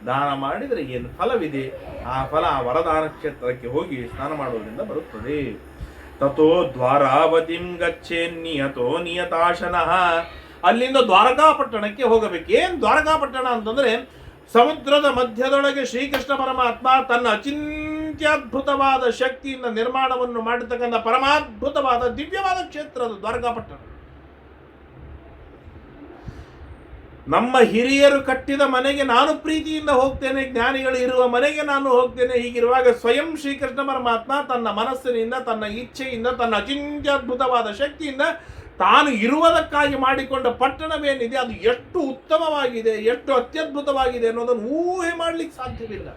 ದಾನ ಮಾಡಿದರೆ ಏನು ಫಲವಿದೆ, ಆ ಫಲ ಆ ವರದಾನ ಕ್ಷೇತ್ರಕ್ಕೆ ಹೋಗಿ ಸ್ನಾನ ಮಾಡುವುದರಿಂದ ಬರುತ್ತದೆ. ತಥೋ ದ್ವಾರಾವತಿಂ ಗಚ್ಚೇನ್ನಿಯತೋ ನಿಯತಾಶನಃ. ಅಲ್ಲಿಂದ ದ್ವಾರಕಾಪಟ್ಟಣಕ್ಕೆ ಹೋಗಬೇಕು. ಏನು ದ್ವಾರಕಾಪಟ್ಟಣ ಅಂತಂದ್ರೆ ಸಮುದ್ರದ ಮಧ್ಯದೊಳಗೆ ಶ್ರೀಕೃಷ್ಣ ಪರಮಾತ್ಮ ತನ್ನ ಅಚಿಂತ್ಯದ್ಭುತವಾದ ಶಕ್ತಿಯಿಂದ ನಿರ್ಮಾಣವನ್ನು ಮಾಡಿರ್ತಕ್ಕಂಥ ಪರಮಾದ್ಭುತವಾದ ದಿವ್ಯವಾದ ಕ್ಷೇತ್ರ ಅದು ದ್ವಾರಕಾಪಟ್ಟಣ. ನಮ್ಮ ಹಿರಿಯರು ಕಟ್ಟಿದ ಮನೆಗೆ ನಾನು ಪ್ರೀತಿಯಿಂದ ಹೋಗ್ತೇನೆ, ಜ್ಞಾನಿಗಳು ಇರುವ ಮನೆಗೆ ನಾನು ಹೋಗ್ತೇನೆ. ಹೀಗಿರುವಾಗ ಸ್ವಯಂ ಶ್ರೀಕೃಷ್ಣ ಪರಮಾತ್ಮ ತನ್ನ ಮನಸ್ಸಿನಿಂದ, ತನ್ನ ಇಚ್ಛೆಯಿಂದ, ತನ್ನ ಅಚಿಂತ್ಯದ್ಭುತವಾದ ಶಕ್ತಿಯಿಂದ ತಾನು ಇರುವುದಕ್ಕಾಗಿ ಮಾಡಿಕೊಂಡ ಪಟ್ಟಣವೇನಿದೆ ಅದು ಎಷ್ಟು ಉತ್ತಮವಾಗಿದೆ, ಎಷ್ಟು ಅತ್ಯದ್ಭುತವಾಗಿದೆ ಅನ್ನೋದನ್ನು ಊಹೆ ಮಾಡಲಿಕ್ಕೆ ಸಾಧ್ಯವಿಲ್ಲ.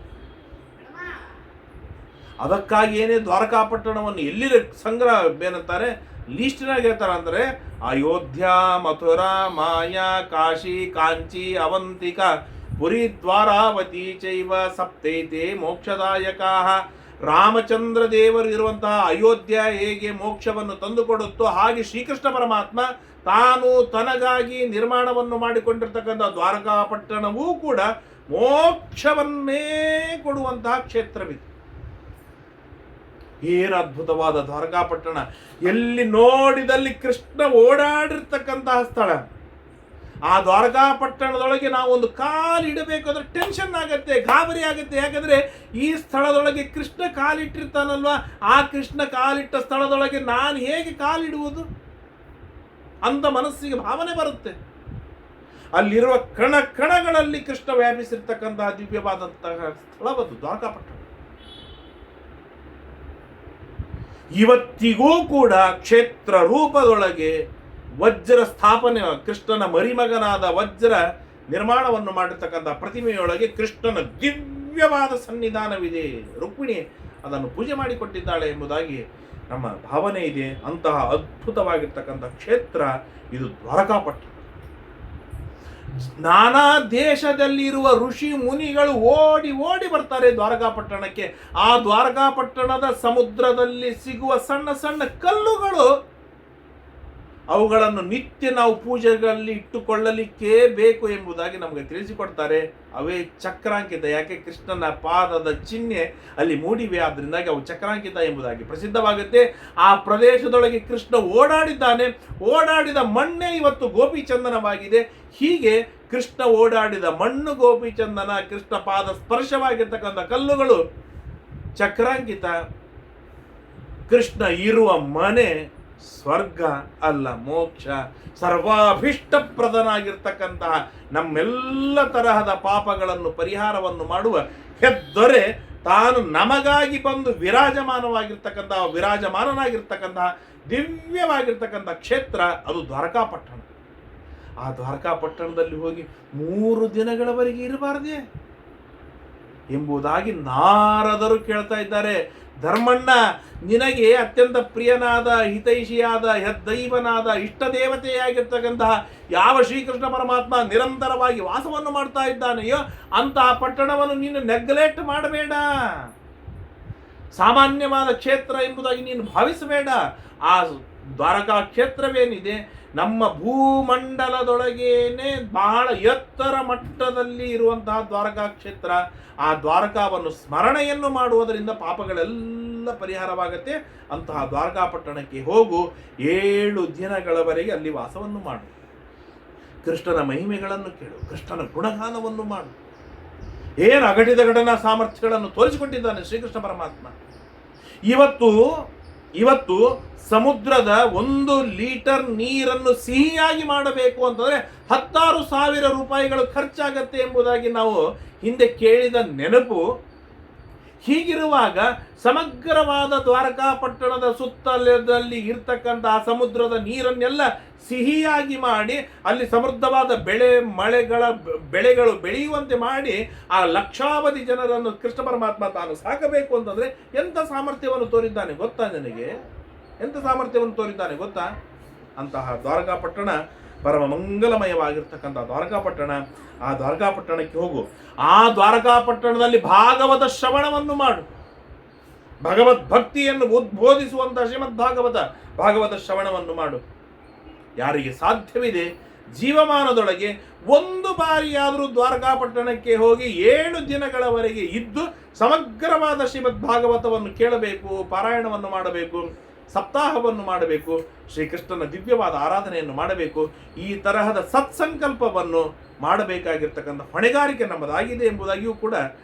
ಅದಕ್ಕಾಗಿ ಏನೇ ದ್ವಾರಕಾಪಟ್ಟಣವನ್ನು ಎಲ್ಲಿ ಸಂಗ್ರಹ ಏನಂತಾರೆ, ಲೀಸ್ಟ್ನಾಗ ಹೇಳ್ತಾರೆ ಅಂದರೆ ಅಯೋಧ್ಯ, ಮಥುರಾ, ಮಾಯಾ, ಕಾಶಿ, ಕಾಂಚಿ, ಅವಂತಿಕ, ಪುರಿ, ದ್ವಾರಾವತಿ ಚೈವ ಸಪ್ತೈತೆ ಮೋಕ್ಷದಾಯಕಾ. ರಾಮಚಂದ್ರ ದೇವರು ಇರುವಂತಹ ಅಯೋಧ್ಯ ಹೇಗೆ ಮೋಕ್ಷವನ್ನು ತಂದುಕೊಡುತ್ತೋ ಹಾಗೆ ಶ್ರೀಕೃಷ್ಣ ಪರಮಾತ್ಮ ತಾನು ತನಗಾಗಿ ನಿರ್ಮಾಣವನ್ನು ಮಾಡಿಕೊಂಡಿರ್ತಕ್ಕಂಥ ದ್ವಾರಕಾಪಟ್ಟಣವೂ ಕೂಡ ಮೋಕ್ಷವನ್ನೇ ಕೊಡುವಂತಹ ಕ್ಷೇತ್ರವಿದೆ. ಏನು ಅದ್ಭುತವಾದ ದ್ವಾರಕಾಪಟ್ಟಣ! ಎಲ್ಲಿ ನೋಡಿದಲ್ಲಿ ಕೃಷ್ಣ ಓಡಾಡಿರ್ತಕ್ಕಂತಹ ಸ್ಥಳ. ಆ ದ್ವಾರಕಾಪಟ್ಟಣದೊಳಗೆ ನಾವು ಒಂದು ಕಾಲು ಇಡಬೇಕಾದ್ರೆ ಟೆನ್ಷನ್ ಆಗತ್ತೆ, ಗಾಬರಿ ಆಗುತ್ತೆ. ಯಾಕಂದ್ರೆ ಈ ಸ್ಥಳದೊಳಗೆ ಕೃಷ್ಣ ಕಾಲಿಟ್ಟಿರ್ತಾನಲ್ವಾ, ಆ ಕೃಷ್ಣ ಕಾಲಿಟ್ಟ ಸ್ಥಳದೊಳಗೆ ನಾನು ಹೇಗೆ ಕಾಲಿಡುವುದು ಅಂತ ಮನಸ್ಸಿಗೆ ಭಾವನೆ ಬರುತ್ತೆ. ಅಲ್ಲಿರುವ ಕಣ ಕಣಗಳಲ್ಲಿ ಕೃಷ್ಣ ವ್ಯಾಪಿಸಿರ್ತಕ್ಕಂತಹ ದಿವ್ಯವಾದಂತಹ ಸ್ಥಳವದು ದ್ವಾರಕಾಪಟ್ಟಣ. ಇವತ್ತಿಗೂ ಕೂಡ ಕ್ಷೇತ್ರ ರೂಪದೊಳಗೆ ವಜ್ರ ಸ್ಥಾಪನೆ, ಕೃಷ್ಣನ ಮರಿಮಗನಾದ ವಜ್ರ ನಿರ್ಮಾಣವನ್ನು ಮಾಡಿರ್ತಕ್ಕಂಥ ಪ್ರತಿಮೆಯೊಳಗೆ ಕೃಷ್ಣನ ದಿವ್ಯವಾದ ಸನ್ನಿಧಾನವಿದೆ. ರುಕ್ಮಿಣಿ ಅದನ್ನು ಪೂಜೆ ಮಾಡಿಕೊಟ್ಟಿದ್ದಾಳೆ ಎಂಬುದಾಗಿ ನಮ್ಮ ಭಾವನೆ ಇದೆ. ಅಂತಹ ಅದ್ಭುತವಾಗಿರ್ತಕ್ಕಂಥ ಕ್ಷೇತ್ರ ಇದು ದ್ವಾರಕಾಪಟ್ಟಣ. ನಾನಾ ದೇಶದಲ್ಲಿರುವ ಋಷಿ ಮುನಿಗಳು ಓಡಿ ಓಡಿ ಬರ್ತಾರೆ ದ್ವಾರಕಾಪಟ್ಟಣಕ್ಕೆ. ಆ ದ್ವಾರಕಾಪಟ್ಟಣದ ಸಮುದ್ರದಲ್ಲಿ ಸಿಗುವ ಸಣ್ಣ ಸಣ್ಣ ಕಲ್ಲುಗಳು, ಅವುಗಳನ್ನು ನಿತ್ಯ ನಾವು ಪೂಜೆಗಳಲ್ಲಿ ಇಟ್ಟುಕೊಳ್ಳಲಿಕ್ಕೆ ಬೇಕು ಎಂಬುದಾಗಿ ನಮಗೆ ತಿಳಿಸಿಕೊಡ್ತಾರೆ. ಅವೇ ಚಕ್ರಾಂಕಿತ. ಯಾಕೆ? ಕೃಷ್ಣನ ಪಾದದ ಚಿಹ್ನೆ ಅಲ್ಲಿ ಮೂಡಿವೆ, ಆದ್ರಿಂದಾಗಿ ಅವು ಚಕ್ರಾಂಕಿತ ಎಂಬುದಾಗಿ ಪ್ರಸಿದ್ಧವಾಗುತ್ತೆ. ಆ ಪ್ರದೇಶದೊಳಗೆ ಕೃಷ್ಣ ಓಡಾಡಿದ್ದಾನೆ. ಓಡಾಡಿದ ಮಣ್ಣೇ ಇವತ್ತು ಗೋಪಿಚಂದನವಾಗಿದೆ. ಹೀಗೆ ಕೃಷ್ಣ ಓಡಾಡಿದ ಮಣ್ಣು ಗೋಪಿಚಂದನ, ಕೃಷ್ಣ ಪಾದ ಸ್ಪರ್ಶವಾಗಿರ್ತಕ್ಕಂಥ ಕಲ್ಲುಗಳು ಚಕ್ರಾಂಕಿತ. ಕೃಷ್ಣ ಇರುವ ಮನೆ ಸ್ವರ್ಗ ಅಲ್ಲ, ಮೋಕ್ಷ. ಸರ್ವಾಭಿಷ್ಟಪ್ರದನಾಗಿರ್ತಕ್ಕಂತಹ ನಮ್ಮೆಲ್ಲ ತರಹದ ಪಾಪಗಳನ್ನು ಪರಿಹಾರವನ್ನು ಮಾಡುವ ಹೆದ್ದೊರೆ ತಾನು ನಮಗಾಗಿ ಬಂದು ವಿರಾಜಮಾನನಾಗಿರ್ತಕ್ಕಂತಹ ದಿವ್ಯವಾಗಿರ್ತಕ್ಕಂಥ ಕ್ಷೇತ್ರ ಅದು ದ್ವಾರಕಾಪಟ್ಟಣ. ಆ ದ್ವಾರಕಾಪಟ್ಟಣದಲ್ಲಿ ಹೋಗಿ 3 ದಿನಗಳವರೆಗೆ ಇರಬಾರದೆ ಎಂಬುದಾಗಿ ನಾರದರು ಕೇಳ್ತಾ ಇದ್ದಾರೆ. ಧರ್ಮಣ್ಣ, ನಿನಗೆ ಅತ್ಯಂತ ಪ್ರಿಯನಾದ, ಹಿತೈಷಿಯಾದ, ಹೆದ್ದೈವನಾದ, ಇಷ್ಟ ದೇವತೆಯಾಗಿರ್ತಕ್ಕಂತಹ ಯಾವ ಶ್ರೀಕೃಷ್ಣ ಪರಮಾತ್ಮ ನಿರಂತರವಾಗಿ ವಾಸವನ್ನು ಮಾಡ್ತಾ ಇದ್ದಾನೆಯೋ ಅಂತಹ ಪಟ್ಟಣವನ್ನು ನೀನು ನೆಗ್ಲೆಕ್ಟ್ ಮಾಡಬೇಡ. ಸಾಮಾನ್ಯವಾದ ಕ್ಷೇತ್ರ ಎಂಬುದಾಗಿ ನೀನು ಭಾವಿಸಬೇಡ. ಆ ದ್ವಾರಕಾ ಕ್ಷೇತ್ರವೇನಿದೆ ನಮ್ಮ ಭೂಮಂಡಲದೊಳಗೇನೆ ಬಹಳ ಎತ್ತರ ಮಟ್ಟದಲ್ಲಿ ಇರುವಂತಹ ದ್ವಾರಕಾ ಕ್ಷೇತ್ರ. ಆ ದ್ವಾರಕಾವನ್ನು ಸ್ಮರಣೆಯನ್ನು ಮಾಡುವುದರಿಂದ ಪಾಪಗಳೆಲ್ಲ ಪರಿಹಾರವಾಗುತ್ತೆ. ಅಂತಹ ದ್ವಾರಕಾಪಟ್ಟಣಕ್ಕೆ ಹೋಗು, 7 ದಿನಗಳವರೆಗೆ ಅಲ್ಲಿ ವಾಸವನ್ನು ಮಾಡು. ಕೃಷ್ಣನ ಮಹಿಮೆಗಳನ್ನು ಕೇಳು, ಕೃಷ್ಣನ ಗುಣಗಾನವನ್ನು ಮಾಡು. ಏನು ಅಘಟಿತ ಘಟನಾ ಸಾಮರ್ಥ್ಯಗಳನ್ನು ತೋರಿಸಿಕೊಟ್ಟಿದ್ದಾನೆ ಶ್ರೀಕೃಷ್ಣ ಪರಮಾತ್ಮ. ಇವತ್ತು ಸಮುದ್ರದ 1 ಲೀಟರ್ ನೀರನ್ನು ಸಿಹಿಯಾಗಿ ಮಾಡಬೇಕು ಅಂತಂದ್ರೆ 16,000 ರೂಪಾಯಿಗಳು ಖರ್ಚಾಗತ್ತೆ ಎಂಬುದಾಗಿ ನಾವು ಹಿಂದೆ ಕೇಳಿದ ನೆನಪು. ಹೀಗಿರುವಾಗ ಸಮಗ್ರವಾದ ದ್ವಾರಕಾಪಟ್ಟಣದ ಸುತ್ತಲದಲ್ಲಿ ಇರ್ತಕ್ಕಂತಹ ಸಮುದ್ರದ ನೀರನ್ನೆಲ್ಲ ಸಿಹಿಯಾಗಿ ಮಾಡಿ ಅಲ್ಲಿ ಸಮೃದ್ಧವಾದ ಬೆಳೆಗಳು ಬೆಳೆಯುವಂತೆ ಮಾಡಿ ಆ ಲಕ್ಷಾವಧಿ ಜನರನ್ನು ಕೃಷ್ಣ ಪರಮಾತ್ಮ ತಾನು ಸಾಕಬೇಕು ಅಂತಂದ್ರೆ ಎಂಥ ಸಾಮರ್ಥ್ಯವನ್ನು ತೋರಿದ್ದಾನೆ ಗೊತ್ತಾ ನಿನಗೆ? ಎಂಥ ಸಾಮರ್ಥ್ಯವನ್ನು ತೋರಿದ್ದಾನೆ ಗೊತ್ತಾ? ಅಂತಹ ದ್ವಾರಕಾಪಟ್ಟಣ ಪರಮ ಮಂಗಲಮಯವಾಗಿರ್ತಕ್ಕಂಥ ದ್ವಾರಕಾಪಟ್ಟಣ. ಆ ದ್ವಾರಕಾಪಟ್ಟಣಕ್ಕೆ ಹೋಗು. ಆ ದ್ವಾರಕಾಪಟ್ಟಣದಲ್ಲಿ ಭಾಗವತ ಶ್ರವಣವನ್ನು ಮಾಡು. ಭಗವದ್ಭಕ್ತಿಯನ್ನು ಉದ್ಬೋಧಿಸುವಂತಹ ಶ್ರೀಮದ್ ಭಾಗವತ ಶ್ರವಣವನ್ನು ಮಾಡು. ಯಾರಿಗೆ ಸಾಧ್ಯವಿದೆ ಜೀವಮಾನದೊಳಗೆ ಒಂದು ಬಾರಿಯಾದರೂ ದ್ವಾರಕಾಪಟ್ಟಣಕ್ಕೆ ಹೋಗಿ 7 ದಿನಗಳವರೆಗೆ ಇದ್ದು ಸಮಗ್ರವಾದ ಶ್ರೀಮದ್ ಭಾಗವತವನ್ನು ಕೇಳಬೇಕು, ಪಾರಾಯಣವನ್ನು ಮಾಡಬೇಕು, ಸಪ್ತಾಹವನ್ನು ಮಾಡಬೇಕು, ಶ್ರೀಕೃಷ್ಣನ ದಿವ್ಯವಾದ ಆರಾಧನೆಯನ್ನು ಮಾಡಬೇಕು. ಈ ತರಹದ ಸತ್ಸಂಕಲ್ಪವನ್ನು ಮಾಡಬೇಕಾಗಿರ್ತಕ್ಕಂಥ ಹೊಣೆಗಾರಿಕೆ ನಮ್ಮದಾಗಿದೆ ಎಂಬುದಾಗಿಯೂ ಕೂಡ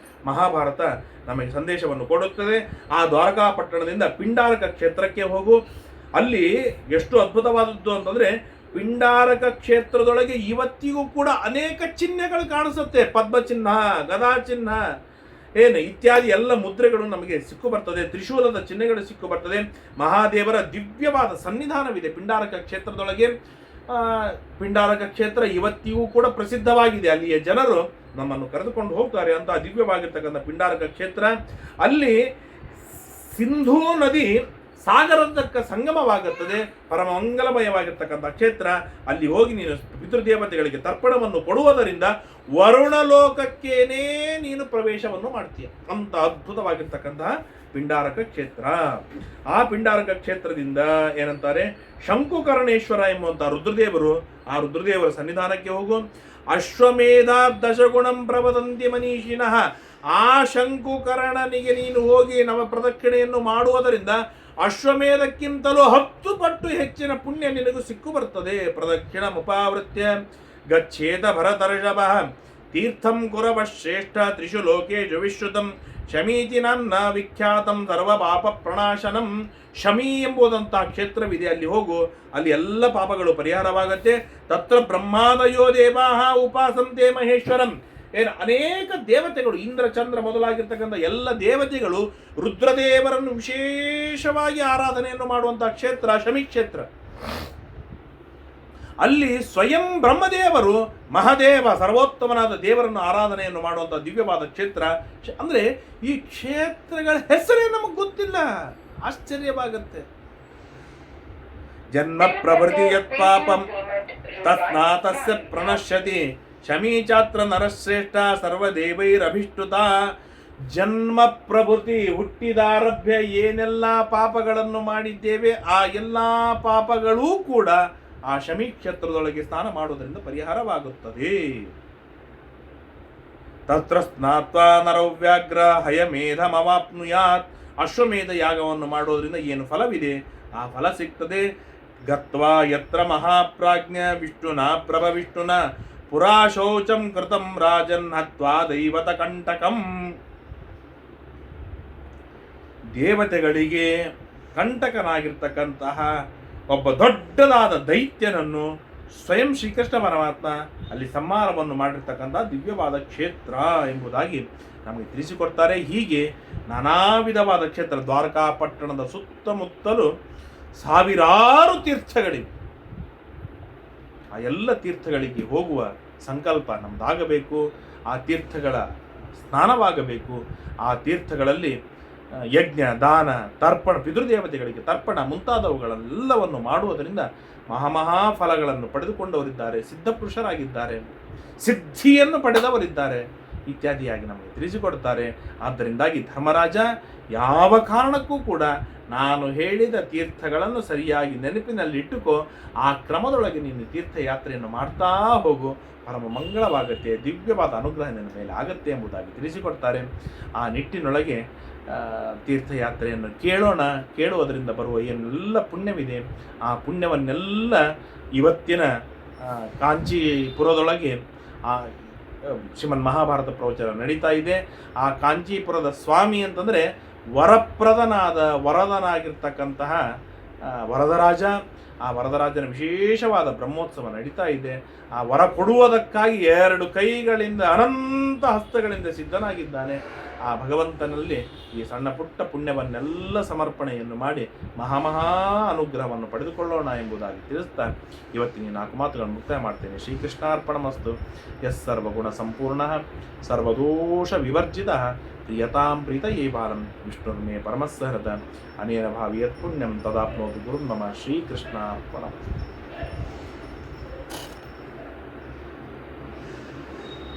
ಮಹಾಭಾರತ ನಮಗೆ ಸಂದೇಶವನ್ನು ಕೊಡುತ್ತದೆ. ಆ ದ್ವಾರಕಾಪಟ್ಟಣದಿಂದ ಪಿಂಡಾರಕ ಕ್ಷೇತ್ರಕ್ಕೆ ಹೋಗು. ಅಲ್ಲಿ ಎಷ್ಟು ಅದ್ಭುತವಾದದ್ದು ಅಂತಂದರೆ, ಪಿಂಡಾರಕ ಕ್ಷೇತ್ರದೊಳಗೆ ಇವತ್ತಿಗೂ ಕೂಡ ಅನೇಕ ಚಿಹ್ನೆಗಳು ಕಾಣಿಸುತ್ತೆ. ಪದ್ಮಚಿಹ್ನ, ಗದಾ ಚಿಹ್ನ ಇತ್ಯಾದಿ ಎಲ್ಲ ಮುದ್ರೆಗಳು ನಮಗೆ ಸಿಕ್ಕು ಬರ್ತದೆ. ತ್ರಿಶೂಲದ ಚಿಹ್ನೆಗಳು ಸಿಕ್ಕು ಬರ್ತದೆ. ಮಹಾದೇವರ ದಿವ್ಯವಾದ ಸನ್ನಿಧಾನವಿದೆ ಪಿಂಡಾರಕ ಕ್ಷೇತ್ರದೊಳಗೆ. ಪಿಂಡಾರಕ ಕ್ಷೇತ್ರ ಇವತ್ತಿಗೂ ಕೂಡ ಪ್ರಸಿದ್ಧವಾಗಿದೆ. ಅಲ್ಲಿಯ ಜನರು ನಮ್ಮನ್ನು ಕರೆದುಕೊಂಡು ಹೋಗ್ತಾರೆ ಅಂತ ದಿವ್ಯವಾಗಿರ್ತಕ್ಕಂಥ ಪಿಂಡಾರಕ ಕ್ಷೇತ್ರ. ಅಲ್ಲಿ ಸಿಂಧೂ ನದಿ ಸಾಗರದಕ್ಕ ಸಂಗಮವಾಗುತ್ತದೆ. ಪರಮ ಮಂಗಲಮಯವಾಗಿರ್ತಕ್ಕಂಥ ಕ್ಷೇತ್ರ. ಅಲ್ಲಿ ಹೋಗಿ ನೀನು ಪಿತೃದೇವತೆಗಳಿಗೆ ತರ್ಪಣವನ್ನು ಕೊಡುವುದರಿಂದ ವರುಣ ಲೋಕಕ್ಕೇನೇ ನೀನು ಪ್ರವೇಶವನ್ನು ಮಾಡ್ತೀಯ. ಅಂತ ಅದ್ಭುತವಾಗಿರ್ತಕ್ಕಂತಹ ಪಿಂಡಾರಕ ಕ್ಷೇತ್ರ. ಆ ಪಿಂಡಾರಕ ಕ್ಷೇತ್ರದಿಂದ ಏನಂತಾರೆ, ಶಂಕುಕರ್ಣೇಶ್ವರ ಎಂಬುವಂತಹ ರುದ್ರದೇವರು, ಆ ರುದ್ರದೇವರ ಸನ್ನಿಧಾನಕ್ಕೆ ಹೋಗು. ಅಶ್ವಮೇಧ ದಶಗುಣಂ ಪ್ರವದಂತಿ ಮನೀಷಿನಃ. ಆ ಶಂಕುಕರ್ಣನಿಗೆ ನೀನು ಹೋಗಿ ನವ ಪ್ರದಕ್ಷಿಣೆಯನ್ನು ಮಾಡುವುದರಿಂದ ಅಶ್ವಮೇಧಕ್ಕಿಂತಲೂ 10 ಪಟ್ಟು ಹೆಚ್ಚಿನ ಪುಣ್ಯ ನಿನಗೂ ಸಿಕ್ಕು ಬರ್ತದೆ. ಪ್ರದಕ್ಷಿಣ ಮುಪಾವೃತ್ಯ ಗಚ್ಚೇತ ಭರತರ್ಷಭ ತೀರ್ಥಂ ಕುರವ ಶ್ರೇಷ್ಠ ತ್ರಿಷು ಲೋಕೇಶು ವಿಶ್ರುತಂ ಶಮೀತಿ ನಾಮ್ನ ವಿಖ್ಯಾತಂ ಸರ್ವ ಪಾಪ ಪ್ರಣಾಶನಂ. ಶಮಿ ಎಂಬುದಂತಹ ಕ್ಷೇತ್ರವಿದೆ, ಅಲ್ಲಿ ಹೋಗು. ಅಲ್ಲಿ ಎಲ್ಲ ಪಾಪಗಳು ಪರಿಹಾರವಾಗತ್ತೆ. ತತ್ರ ಬ್ರಹ್ಮಾದಯೋ ದೇವಾಹ ಉಪಾಸಂತೆ ಮಹೇಶ್ವರಂ. ಅನೇಕ ದೇವತೆಗಳು, ಇಂದ್ರ ಚಂದ್ರ ಮೊದಲಾಗಿರ್ತಕ್ಕಂಥ ಎಲ್ಲ ದೇವತೆಗಳು ರುದ್ರದೇವರನ್ನು ವಿಶೇಷವಾಗಿ ಆರಾಧನೆಯನ್ನು ಮಾಡುವಂತಹ ಕ್ಷೇತ್ರ ಶಮಿ ಕ್ಷೇತ್ರ. ಅಲ್ಲಿ ಸ್ವಯಂ ಬ್ರಹ್ಮದೇವರು ಮಹಾದೇವ ಸರ್ವೋತ್ತಮನಾದ ದೇವರನ್ನು ಆರಾಧನೆಯನ್ನು ಮಾಡುವಂತಹ ದಿವ್ಯವಾದ ಕ್ಷೇತ್ರ. ಅಂದ್ರೆ ಈ ಕ್ಷೇತ್ರಗಳ ಹೆಸರೇ ನಮಗೆ ಗೊತ್ತಿಲ್ಲ, ಆಶ್ಚರ್ಯವಾಗುತ್ತೆ. ಜನ್ಮ ಪ್ರಭೃತಿ ಯತ್ ಪಾಪಂ ತಸ್ನಾತಸ್ಯ ಪ್ರಣಶ್ಯತಿ ಶಮೀ ಚಾತ್ರ ನರಶ್ರೇಷ್ಠ ಸರ್ವದೇವೈರಭಿಷ್ಟುತ. ಜನ್ಮ ಪ್ರಭೃತಿ, ಹುಟ್ಟಿದಾರಭ್ಯ ಏನೆಲ್ಲ ಪಾಪಗಳನ್ನು ಮಾಡಿದ್ದೇವೆ ಆ ಎಲ್ಲ ಪಾಪಗಳೂ ಕೂಡ ಆ ಶಮೀ ಕ್ಷೇತ್ರದೊಳಗೆ ಸ್ನಾನ ಮಾಡುವುದರಿಂದ ಪರಿಹಾರವಾಗುತ್ತದೆ. ತತ್ರ ಸ್ನಾತ್ವಾ ನರವ್ಯಾಘ್ರ ಹಯಮೇಧಮವಾಪ್ನುಯಾತ್. ಅಶ್ವಮೇಧ ಯಾಗವನ್ನು ಮಾಡೋದ್ರಿಂದ ಏನು ಫಲವಿದೆ ಆ ಫಲ ಸಿಗ್ತದೆ. ಗತ್ವಾ ಯತ್ರ ಮಹಾಪ್ರಾಜ್ಞ ವಿಷ್ಣುನ ಪ್ರಭವಿಷ್ಣುನ ಪುರಾ ಶೌಚಂ ಕೃತಂ ರಾಜನ್ ಹತ್ವಾ ದೈವತ ಕಂಟಕಂ. ದೇವತೆಗಳಿಗೆ ಕಂಟಕನಾಗಿರ್ತಕ್ಕಂತಹ ಒಬ್ಬ ದೊಡ್ಡದಾದ ದೈತ್ಯನನ್ನು ಸ್ವಯಂ ಶ್ರೀಕೃಷ್ಣ ಪರಮಾತ್ಮ ಅಲ್ಲಿ ಸಂಹಾರವನ್ನು ಮಾಡಿರ್ತಕ್ಕಂಥ ದಿವ್ಯವಾದ ಕ್ಷೇತ್ರ ಎಂಬುದಾಗಿ ನಮಗೆ ತಿಳಿಸಿಕೊಡ್ತಾರೆ. ಹೀಗೆ ನಾನಾ ವಿಧವಾದ ಕ್ಷೇತ್ರ ದ್ವಾರಕಾಪಟ್ಟಣದ ಸುತ್ತಮುತ್ತಲು ಸಾವಿರಾರು ತೀರ್ಥಗಳಿವೆ. ಆ ಎಲ್ಲ ತೀರ್ಥಗಳಿಗೆ ಹೋಗುವ ಸಂಕಲ್ಪ ನಮ್ಮದಾಗಬೇಕು. ಆ ತೀರ್ಥಗಳ ಸ್ನಾನವಾಗಬೇಕು. ಆ ತೀರ್ಥಗಳಲ್ಲಿ ಯಜ್ಞ, ದಾನ, ತರ್ಪಣ, ಪಿತೃದೇವತೆಗಳಿಗೆ ತರ್ಪಣ ಮುಂತಾದವುಗಳೆಲ್ಲವನ್ನು ಮಾಡುವುದರಿಂದ ಮಹಾಫಲಗಳನ್ನು ಪಡೆದುಕೊಂಡವರಿದ್ದಾರೆ, ಸಿದ್ಧಪುರುಷರಾಗಿದ್ದಾರೆ, ಸಿದ್ಧಿಯನ್ನು ಪಡೆದವರಿದ್ದಾರೆ ಇತ್ಯಾದಿಯಾಗಿ ನಮಗೆ ತಿಳಿಸಿಕೊಡ್ತಾರೆ. ಆದ್ದರಿಂದಾಗಿ ಧರ್ಮರಾಜ ಯಾವ ಕಾರಣಕ್ಕೂ ಕೂಡ ನಾನು ಹೇಳಿದ ತೀರ್ಥಗಳನ್ನು ಸರಿಯಾಗಿ ನೆನಪಿನಲ್ಲಿಟ್ಟುಕೋ. ಆ ಕ್ರಮದೊಳಗೆ ನೀನು ತೀರ್ಥಯಾತ್ರೆಯನ್ನು ಮಾಡ್ತಾ ಹೋಗು. ಪರಮ ಮಂಗಳವಾಗತ್ತೆ, ದಿವ್ಯವಾದ ಅನುಗ್ರಹ ನಿನ್ನ ಮೇಲೆ ಆಗತ್ತೆ ಎಂಬುದಾಗಿ ತಿಳಿಸಿಕೊಡ್ತಾರೆ. ಆ ನಿಟ್ಟಿನೊಳಗೆ ತೀರ್ಥಯಾತ್ರೆಯನ್ನು ಕೇಳುವುದರಿಂದ ಬರುವ ಏನೆಲ್ಲ ಪುಣ್ಯವಿದೆ ಆ ಪುಣ್ಯವನ್ನೆಲ್ಲ ಇವತ್ತಿನ ಕಾಂಚೀಪುರದೊಳಗೆ ಆ ಶ್ರೀಮನ್ ಮಹಾಭಾರತ ಪ್ರವಚನ ನಡೀತಾ ಇದೆ. ಆ ಕಾಂಚೀಪುರದ ಸ್ವಾಮಿ ಅಂತಂದರೆ ವರದನಾಗಿರ್ತಕ್ಕಂತಹ ವರದರಾಜ. ಆ ವರದರಾಜನ ವಿಶೇಷವಾದ ಬ್ರಹ್ಮೋತ್ಸವ ನಡೀತಾ ಇದೆ. ಆ ವರ ಕೊಡುವುದಕ್ಕಾಗಿ 2 ಕೈಗಳಿಂದ ಅನಂತ ಹಸ್ತಗಳಿಂದ ಸಿದ್ಧನಾಗಿದ್ದಾನೆ. ಆ ಭಗವಂತನಲ್ಲಿ ಈ ಸಣ್ಣ ಪುಟ್ಟ ಪುಣ್ಯವನ್ನೆಲ್ಲ ಸಮರ್ಪಣೆಯನ್ನು ಮಾಡಿ ಮಹಾ ಅನುಗ್ರಹವನ್ನು ಪಡೆದುಕೊಳ್ಳೋಣ ಎಂಬುದಾಗಿ ತಿಳಿಸ್ತಾ ಇವತ್ತಿನ 4 ಮಾತುಗಳನ್ನು ಮುಕ್ತಾಯ ಮಾಡ್ತೇನೆ. ಶ್ರೀಕೃಷ್ಣಾರ್ಪಣಮಸ್ತು. ಯಸ್ ಸರ್ವಗುಣ ಸಂಪೂರ್ಣ ಸರ್ವದೋಷ ವಿವರ್ಜಿತ ಪ್ರಿಯತಾಂ ಪ್ರೀತಯೇ ಬಾಲಂ ವಿಷ್ಣುರ್ಮೇ ಪರಮಸ್ಸಹೃದ ಅನೇನ ಭಾವಿಯತ್ ಪುಣ್ಯಂ ತದಾಪ್ನೋತು ಗುರುರ್ಮಮ. ಶ್ರೀಕೃಷ್ಣಾರ್ಪಣಮಸ್ತು.